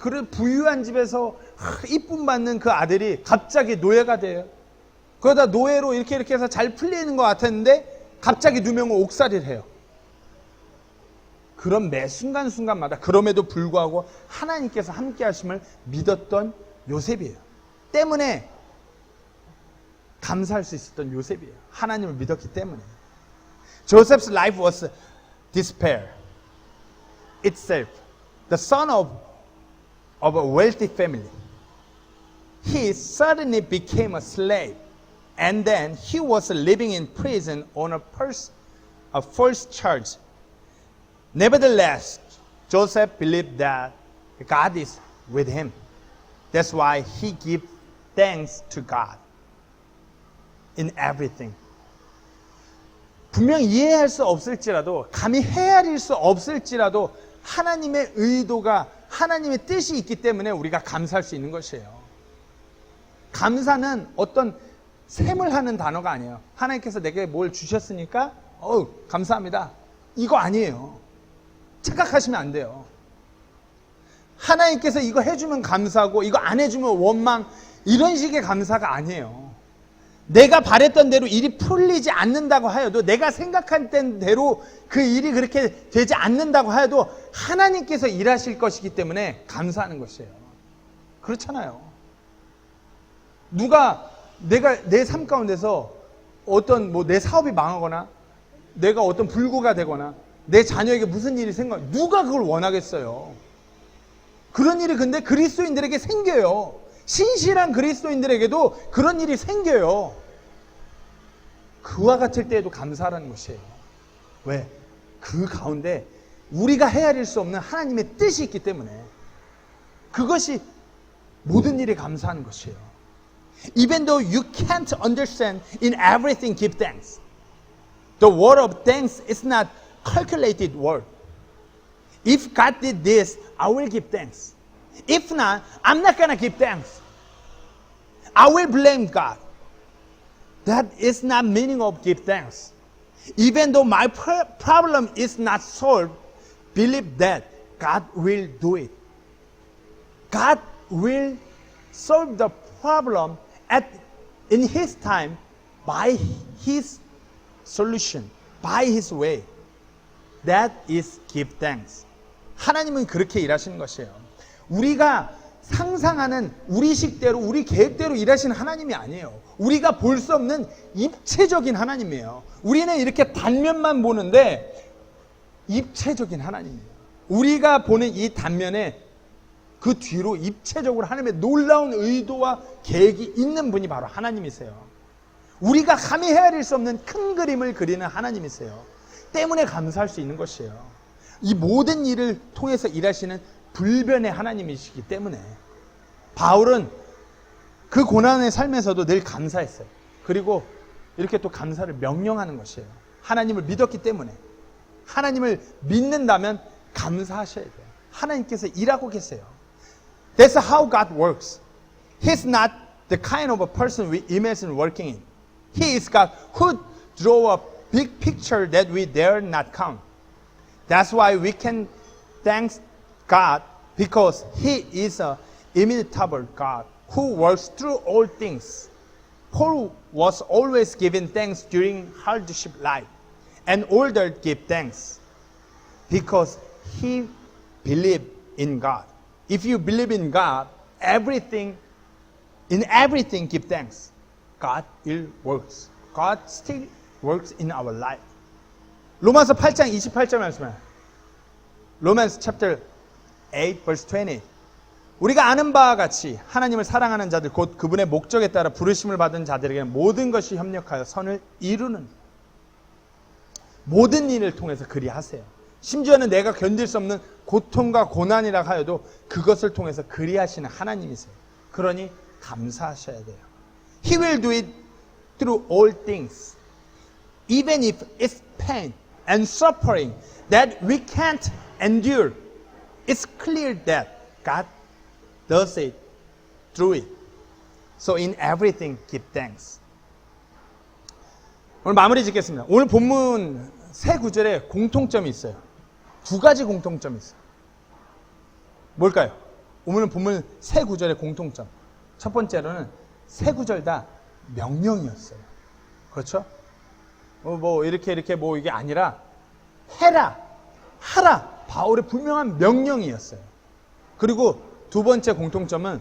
그래 부유한 집에서 이쁨 받는 그 아들이 갑자기 노예가 돼요. 그러다 노예로 이렇게 해서 잘 풀리는 것 같았는데 갑자기 누명을 옥살이를 해요. 그런 매 순간순간마다 그럼에도 불구하고 하나님께서 함께 하심을 믿었던 요셉이에요. 때문에 감사할 수 있었던 요셉이에요. 하나님을 믿었기 때문에. Joseph's life was despair itself. The son of a wealthy family. He suddenly became a slave. And then he was living in prison on a false charge. Nevertheless, Joseph believed that God is with him. That's why he gives thanks to God in everything. 분명 이해할 수 없을지라도, 감히 헤아릴 수 없을지라도 하나님의 의도가, 하나님의 뜻이 있기 때문에 우리가 감사할 수 있는 것이에요. 감사는 어떤 셈을 하는 단어가 아니에요. 하나님께서 내게 뭘 주셨으니까 감사합니다. 이거 아니에요. 착각하시면 안 돼요. 하나님께서 이거 해주면 감사하고 이거 안 해주면 원망, 이런 식의 감사가 아니에요. 내가 바랬던 대로 일이 풀리지 않는다고 하여도, 내가 생각한 대로 그 일이 그렇게 되지 않는다고 하여도 하나님께서 일하실 것이기 때문에 감사하는 것이에요. 그렇잖아요. 누가 내가 내 삶 가운데서 어떤 내 사업이 망하거나 내가 어떤 불구가 되거나 내 자녀에게 무슨 일이 누가 그걸 원하겠어요? 그런 일이 근데 그리스도인들에게 생겨요. 신실한 그리스도인들에게도 그런 일이 생겨요. 그와 같을 때에도 감사하라는 것이에요. 왜? 그 가운데 우리가 헤아릴 수 없는 하나님의 뜻이 있기 때문에 그것이 모든 일에 감사하는 것이에요. Even though you can't understand, in everything give thanks. The word of thanks is not calculated word. If God did this, I will give thanks. If not, I'm not going to give thanks. I will blame God. That is not meaning of give thanks. Even though my problem is not solved, believe that God will do it. God will solve the problem in His time, by His solution, by His way. That is give thanks. 하나님은 그렇게 일하시는 것이에요. 우리가 상상하는 우리 식대로, 우리 계획대로 일하시는 하나님이 아니에요. 우리가 볼 수 없는 입체적인 하나님이에요. 우리는 이렇게 단면만 보는데 입체적인 하나님이에요. 우리가 보는 이 단면에 그 뒤로 입체적으로 하나님의 놀라운 의도와 계획이 있는 분이 바로 하나님이세요. 우리가 감히 헤아릴 수 없는 큰 그림을 그리는 하나님이세요. 때문에 감사할 수 있는 것이에요. 이 모든 일을 통해서 일하시는 불변의 하나님이시기 때문에 바울은 그 고난의 삶에서도 늘 감사했어요. 그리고 이렇게 또 감사를 명령하는 것이에요. 하나님을 믿었기 때문에. 하나님을 믿는다면 감사하셔야 돼요. 하나님께서 일하고 계세요. That's how God works. He's not the kind of a person we imagine working in. He is God who draw up big picture that we dare not count. That's why we can thank God because He is an immutable God who works through all things. Paul was always giving thanks during hardship life, and older give thanks because he believed in God. If you believe in God, in everything give thanks. God still works. God still works in our life. 로마서 8장 28절 말씀에 Romans chapter 8 verse 20. 우리가 아는 바와 같이 하나님을 사랑하는 자들 곧 그분의 목적에 따라 부르심을 받은 자들에게는 모든 것이 협력하여 선을 이루는 모든 일을 통해서 그리하세요. 심지어는 내가 견딜 수 없는 고통과 고난이라 하여도 그것을 통해서 그리하시는 하나님이세요. 그러니 감사하셔야 돼요. He will do it through all things. Even if it's pain and suffering that we can't endure, it's clear that God does it through it. So in everything give thanks. 오늘 마무리 짓겠습니다. 오늘 본문 세 구절에 공통점이 있어요. 두 가지 공통점이 있어요. 뭘까요? 오늘 본문 세 구절의 공통점. 첫 번째로는 세 구절 다 명령이었어요. 그렇죠? 뭐 이렇게 이게 아니라 해라, 하라. 바울의 분명한 명령이었어요. 그리고 두 번째 공통점은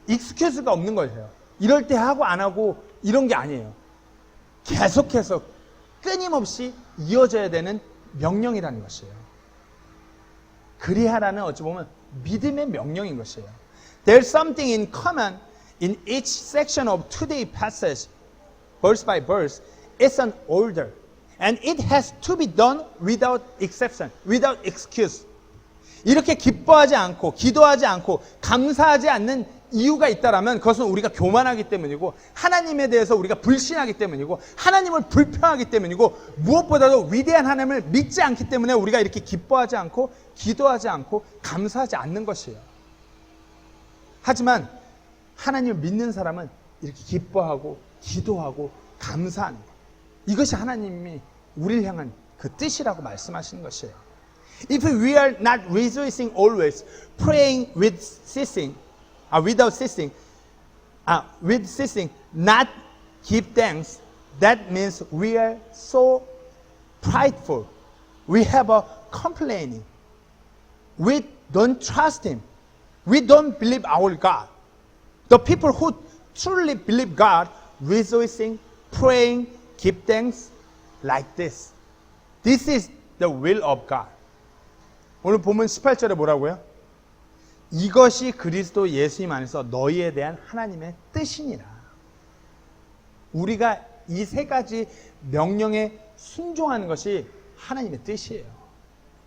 익스큐즈가 없는 거예요. 이럴 때 하고 안 하고 이런 게 아니에요. 계속해서 끊임없이 이어져야 되는 명령이라는 것이에요. 그리하라는 어찌 보면 믿음의 명령인 것이에요. There's something in common in each section of today's passage, verse by verse. It's an order, and it has to be done without exception, without excuse. 이렇게 기뻐하지 않고 기도하지 않고 감사하지 않는 이유가 있다라면 그것은 우리가 교만하기 때문이고 하나님에 대해서 우리가 불신하기 때문이고 하나님을 불평하기 때문이고 무엇보다도 위대한 하나님을 믿지 않기 때문에 우리가 이렇게 기뻐하지 않고 기도하지 않고 감사하지 않는 것이에요. 하지만 하나님을 믿는 사람은 이렇게 기뻐하고 기도하고 감사하는 것. 이것이 하나님이 우리를 향한 그 뜻이라고 말씀하시는 것이에요. If we are not rejoicing always, praying without ceasing, not give thanks, that means we are so prideful. We have a complaining. We don't trust Him. We don't believe our God. The people who truly believe God, rejoicing, praying, give thanks like this. This is the will of God. 오늘 본문 18절에 뭐라고요? 이것이 그리스도 예수님 안에서 너희에 대한 하나님의 뜻이니라. 우리가 이 세 가지 명령에 순종하는 것이 하나님의 뜻이에요.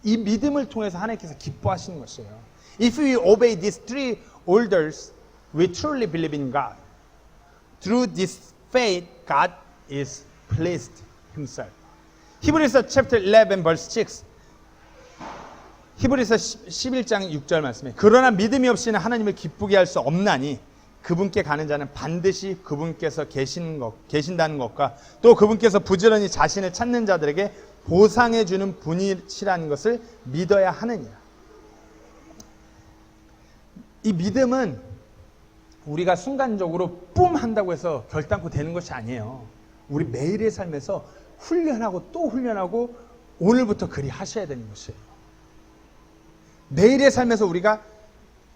이 믿음을 통해서 하나님께서 기뻐하시는 것이에요. If we obey these three orders, we truly believe in God. Through this faith, God is pleased Himself. 히브리서 chapter 11 verse 6. 히브리서 11장 6절 말씀에 그러나 믿음이 없이는 하나님을 기쁘게 할 수 없나니 그분께 가는 자는 반드시 그분께서 계신다는 것과 또 그분께서 부지런히 자신을 찾는 자들에게 보상해 주는 분이시라는 것을 믿어야 하느니라. 이 믿음은 우리가 순간적으로 뿜 한다고 해서 결단코 되는 것이 아니에요. 우리 매일의 삶에서 훈련하고 또 훈련하고 오늘부터 그리 하셔야 되는 것이에요. 매일의 삶에서 우리가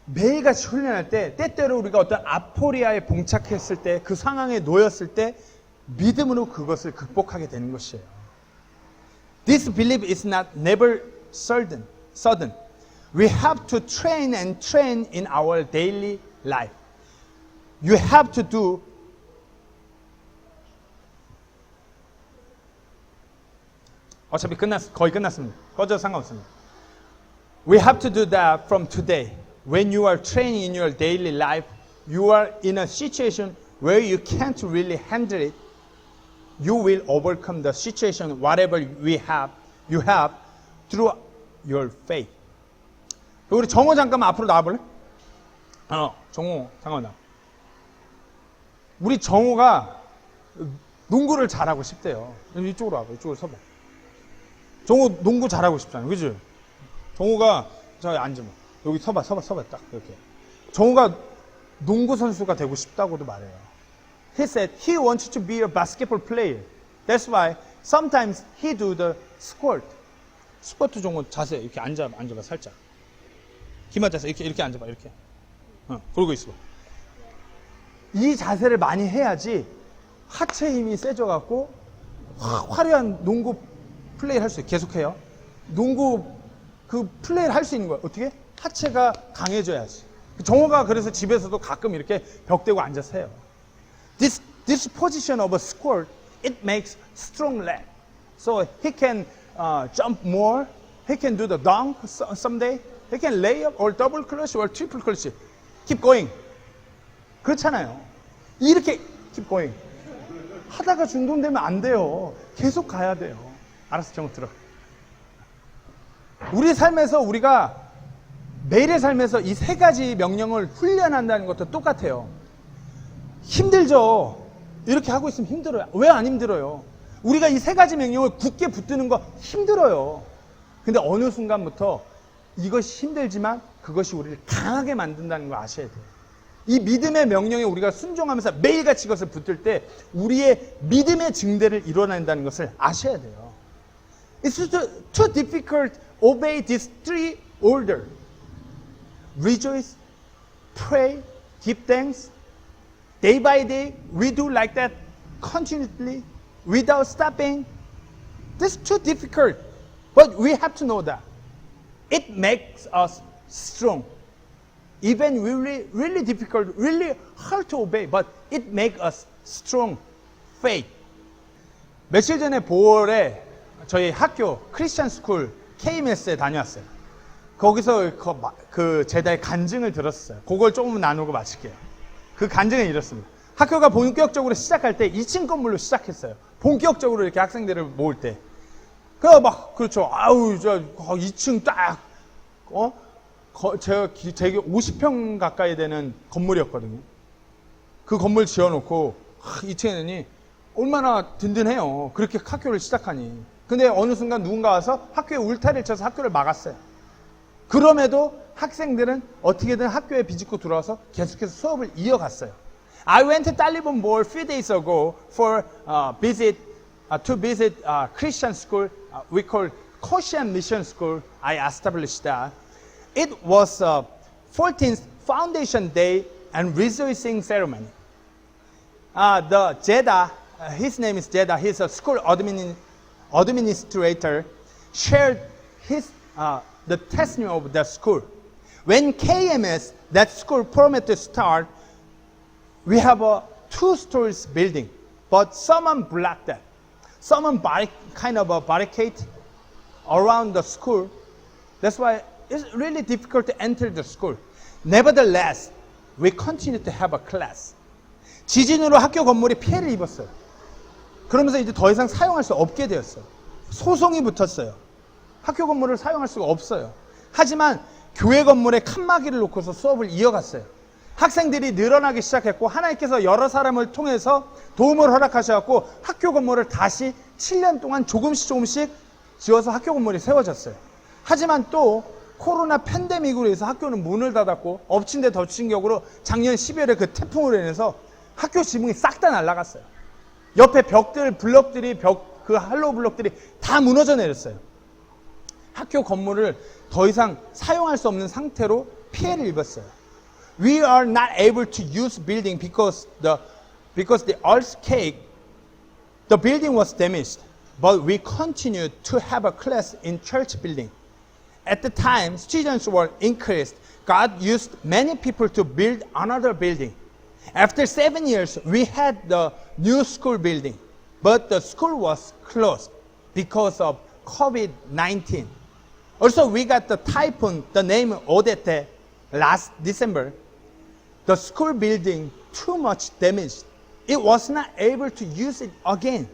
매일같이 훈련할 때 때때로 우리가 어떤 아포리아에 봉착했을 때 그 상황에 놓였을 때 믿음으로 그것을 극복하게 되는 것이에요. This belief is not never sudden. We have to train and train in our daily life. You have to do 어차피 거의 끝났습니다. 꺼져도 상관없습니다. We have to do that from today. When you are training in your daily life, you are in a situation where you can't really handle it. You will overcome the situation, whatever you have through your faith. 우리 정호 잠깐만 앞으로 나와볼래? 정호 잠깐만 나와. 우리 정호가 농구를 잘하고 싶대요. 이쪽으로 와봐. 이쪽으로 서봐. 정우 농구 잘하고 싶잖아. 그지? 정우가 저기 앉으면 여기 서봐 딱 이렇게. 정우가 농구 선수가 되고 싶다고도 말해요. He said he wants to be a basketball player. That's why sometimes he do the squirt. 스쿼트 정우 자세 이렇게 앉아봐 살짝. 기마 자세 이렇게 앉아봐 이렇게. 그러고 있어. 이 자세를 많이 해야지 하체 힘이 세져갖고 화려한 농구 플레이를 할 수 있어요. 계속해요. 농구 그 플레이를 할 수 있는 거야. 어떻게? 하체가 강해져야지. 정호가 그래서 집에서도 가끔 이렇게 벽 대고 앉아서 해요. This position of a squirt, it makes strong leg. So he can jump more. He can do the dunk someday. He can lay up or double clutch or triple clutch. Keep going. 그렇잖아요. 이렇게 keep going. 하다가 중단되면 안 돼요. 계속 가야 돼요. 알았어, 정우 들어. 우리 삶에서 우리가 매일의 삶에서 이 세 가지 명령을 훈련한다는 것도 똑같아요. 힘들죠. 이렇게 하고 있으면 힘들어요. 왜 안 힘들어요? 우리가 이 세 가지 명령을 굳게 붙드는 거 힘들어요. 근데 어느 순간부터 이것이 힘들지만 그것이 우리를 강하게 만든다는 걸 아셔야 돼요. 이 믿음의 명령에 우리가 순종하면서 매일같이 이것을 붙들 때 우리의 믿음의 증대를 이뤄낸다는 것을 아셔야 돼요. It's too difficult to obey these three orders. Rejoice, pray, give thanks. Day by day, we do like that continuously, without stopping. This is too difficult, but we have to know that. It makes us strong. Even really difficult, really hard to obey, but it makes us strong faith. 며칠 전에 보월에 저희 학교 크리스찬 스쿨 KMS에 다녀왔어요. 거기서 그 제다의 간증을 들었어요. 그걸 조금 나누고 마칠게요. 그 간증은 이렇습니다. 학교가 본격적으로 시작할 때 2층 건물로 시작했어요. 본격적으로 이렇게 학생들을 모을 때. 그렇죠. 아우, 2층 딱, 제가 되게 50평 가까이 되는 건물이었거든요. 그 건물 지어놓고 2층에는 얼마나 든든해요. 그렇게 학교를 시작하니. 근데 어느 순간 누군가 와서 학교에 울타리를 쳐서 학교를 막았어요. 그럼에도 학생들은 어떻게든 학교에 비집고 들어와서 계속해서 수업을 이어갔어요. I went to Taliban Bowl a few days ago for to visit Christian school we call Koshan Mission School. I established that. It was 14th Foundation Day and Rejoicing Ceremony. The Jeddah, his name is Jeddah, he's a school administrator, shared his the testimony of the school. When KMS, that school permit to start, we have a 2-story building, but someone blocked that. Someone kind of a barricade around the school. That's why it's really difficult to enter the school. Nevertheless, we continue to have a class. 지진으로 학교 건물이 피해를 입었어요. 그러면서 이제 더 이상 사용할 수 없게 되었어요. 소송이 붙었어요. 학교 건물을 사용할 수가 없어요. 하지만 교회 건물에 칸막이를 놓고서 수업을 이어갔어요. 학생들이 늘어나기 시작했고 하나님께서 여러 사람을 통해서 도움을 허락하셔서 학교 건물을 다시 7년 동안 조금씩 지어서 학교 건물이 세워졌어요. 하지만 또 코로나 팬데믹으로 해서 학교는 문을 닫았고 엎친 데 덮친 격으로 작년 12월에 그 태풍으로 인해서 학교 지붕이 싹 다 날아갔어요. 옆에 블럭들이 그 할로우 블럭들이 다 무너져 내렸어요. 학교 건물을 더 이상 사용할 수 없는 상태로 피해를 입었어요. We are not able to use building because the earthquake, the building was damaged. But we continued to have a class in church building. At the time, students were increased. God used many people to build another building. After 7 years, we had the new school building, but the school was closed because of COVID-19. Also, we got the typhoon, the name Odette, last December. The school building too much damaged. It was not able to use it again.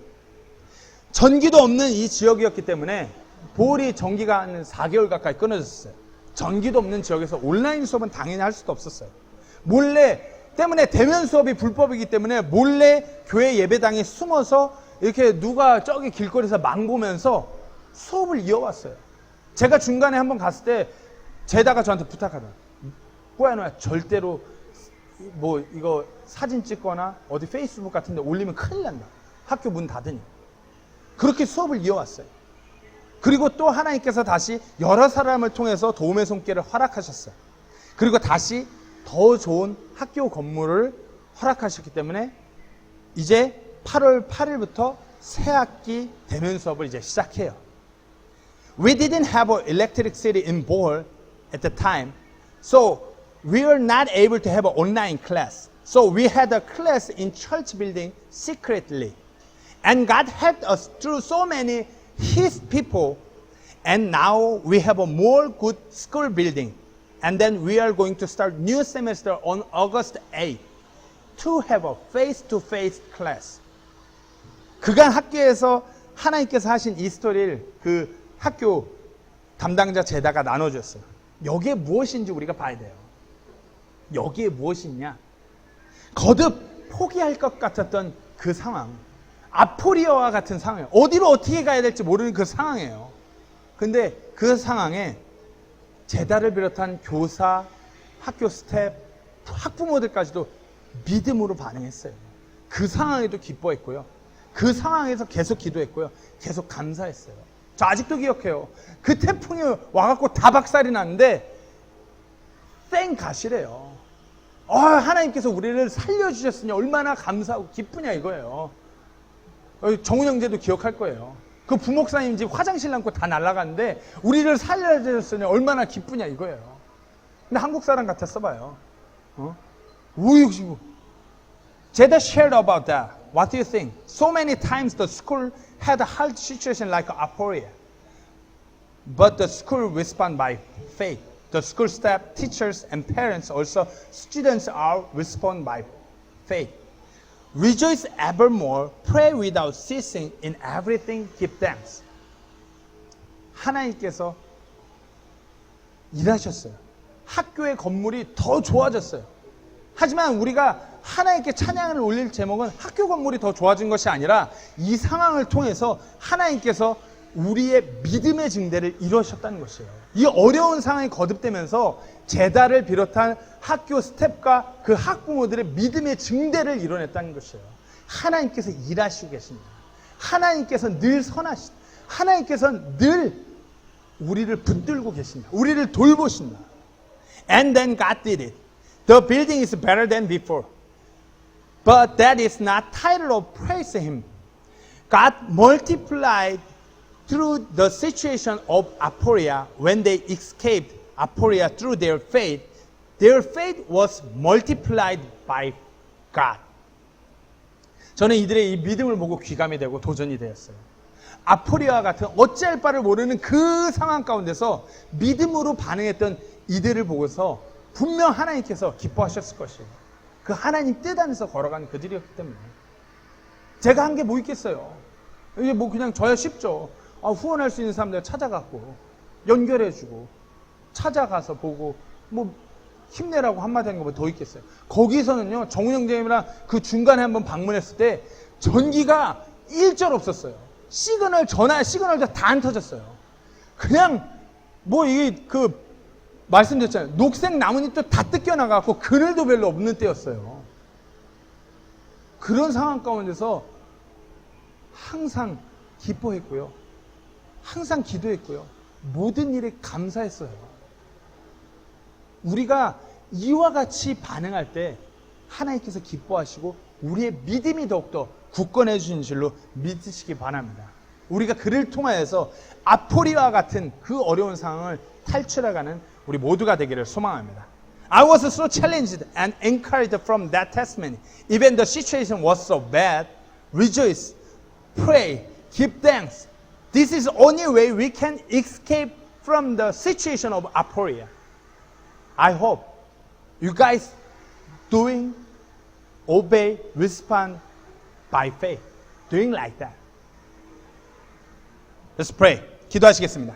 전기도 없는 이 지역이었기 때문에 보울이 전기가 한 4개월 가까이 끊어졌어요. 전기도 없는 지역에서 온라인 수업은 당연히 할 수도 없었어요. 몰래 때문에 대면 수업이 불법이기 때문에 몰래 교회 예배당에 숨어서 이렇게 누가 저기 길거리에서 망 보면서 수업을 이어왔어요. 제가 중간에 한번 갔을 때 제다가 저한테 부탁하더라. 꼬야노야, 절대로 뭐 이거 사진 찍거나 어디 페이스북 같은 데 올리면 큰일 난다. 학교 문 닫으니. 그렇게 수업을 이어왔어요. 그리고 또 하나님께서 다시 여러 사람을 통해서 도움의 손길을 허락하셨어요. 그리고 다시 더 좋은 학교 건물을 허락하셨기 때문에 이제 8월 8일부터 새 학기 대면 수업을 이제 시작해요. We didn't have electricity in Bohol at the time, so we were not able to have an online class. So we had a class in church building secretly. And God helped us through so many His people. And now we have a more good school building. And then we are going to start new semester on August 8th to have a face-to-face class. 그간 학교에서 하나님께서 하신 이 스토리를 그 학교 담당자 제다가 나눠줬어요. 여기에 무엇인지 우리가 봐야 돼요. 여기에 무엇이냐? 거듭 포기할 것 같았던 그 상황, 아포리아와 같은 상황이에요. 어디로 어떻게 가야 될지 모르는 그 상황이에요. 근데 그 상황에 제다를 비롯한 교사, 학교 스태프, 학부모들까지도 믿음으로 반응했어요. 그 상황에도 기뻐했고요. 그 상황에서 계속 기도했고요. 계속 감사했어요. 저 아직도 기억해요. 그 태풍이 와갖고 다 박살이 났는데 쌩 가시래요. 하나님께서 우리를 살려주셨으니 얼마나 감사하고 기쁘냐 이거예요. 정훈 형제도 기억할 거예요. 그 부목사님 집 화장실 남고 다 날아갔는데 우리를 살려주셨으니 얼마나 기쁘냐 이거예요. 근데 한국 사람 같았어 봐요. 우육시고. 제다 shared about that. What do you think? So many times the school had a hard situation like Aporia. But the school responded by faith. The school staff, teachers, and parents, also students are respond by faith. Rejoice evermore, pray without ceasing, in everything give thanks. 하나님께서 일하셨어요. 학교의 건물이 더 좋아졌어요. 하지만 우리가 하나님께 찬양을 올릴 제목은 학교 건물이 더 좋아진 것이 아니라 이 상황을 통해서 하나님께서 우리의 믿음의 증대를 이루셨다는 것이에요. 이 어려운 상황이 거듭되면서 제다를 비롯한 학교 스태프가 그 학부모들의 믿음의 증대를 이뤄냈다는 것이에요. 하나님께서 일하시고 계십니다. 하나님께서 늘 선하시다. 하나님께서 늘 우리를 붙들고 계십니다. 우리를 돌보신다. And then God did it. The building is better than before. But that is not title of praise Him. God multiplied through the situation of Aporia when they escaped Aporia through their faith. Their faith was multiplied by God. 저는 이들의 이 믿음을 보고 귀감이 되고 도전이 되었어요. 아포리아와 같은 어찌할 바를 모르는 그 상황 가운데서 믿음으로 반응했던 이들을 보고서 분명 하나님께서 기뻐하셨을 것이에요. 그 하나님 뜻 안에서 걸어간 그들이었기 때문에. 제가 한 게 뭐 있겠어요. 이게 뭐 그냥 저야 쉽죠. 후원할 수 있는 사람들 찾아갖고 연결해주고 찾아가서 보고 뭐 힘내라고 한마디 하는 것보다 더 있겠어요. 거기서는요, 정훈 형제님이랑 그 중간에 한번 방문했을 때 전기가 일절 없었어요. 시그널 시그널도 다 안 터졌어요. 그냥 뭐 이게 말씀드렸잖아요. 녹색 나뭇잎도 다 뜯겨나가고 그늘도 별로 없는 때였어요. 그런 상황 가운데서 항상 기뻐했고요. 항상 기도했고요. 모든 일에 감사했어요. 우리가 이와 같이 반응할 때 하나님께서 기뻐하시고 우리의 믿음이 더욱더 굳건해 주신 줄로 믿으시기 바랍니다. 우리가 그를 통하여서 아포리와 같은 그 어려운 상황을 탈출해가는 우리 모두가 되기를 소망합니다. I was so challenged and encouraged from that testimony. Even the situation was so bad. Rejoice, pray, give thanks. This is the only way we can escape from the situation of Aporia. I hope you guys obey, respond by faith. Doing like that. Let's pray. 기도하시겠습니다.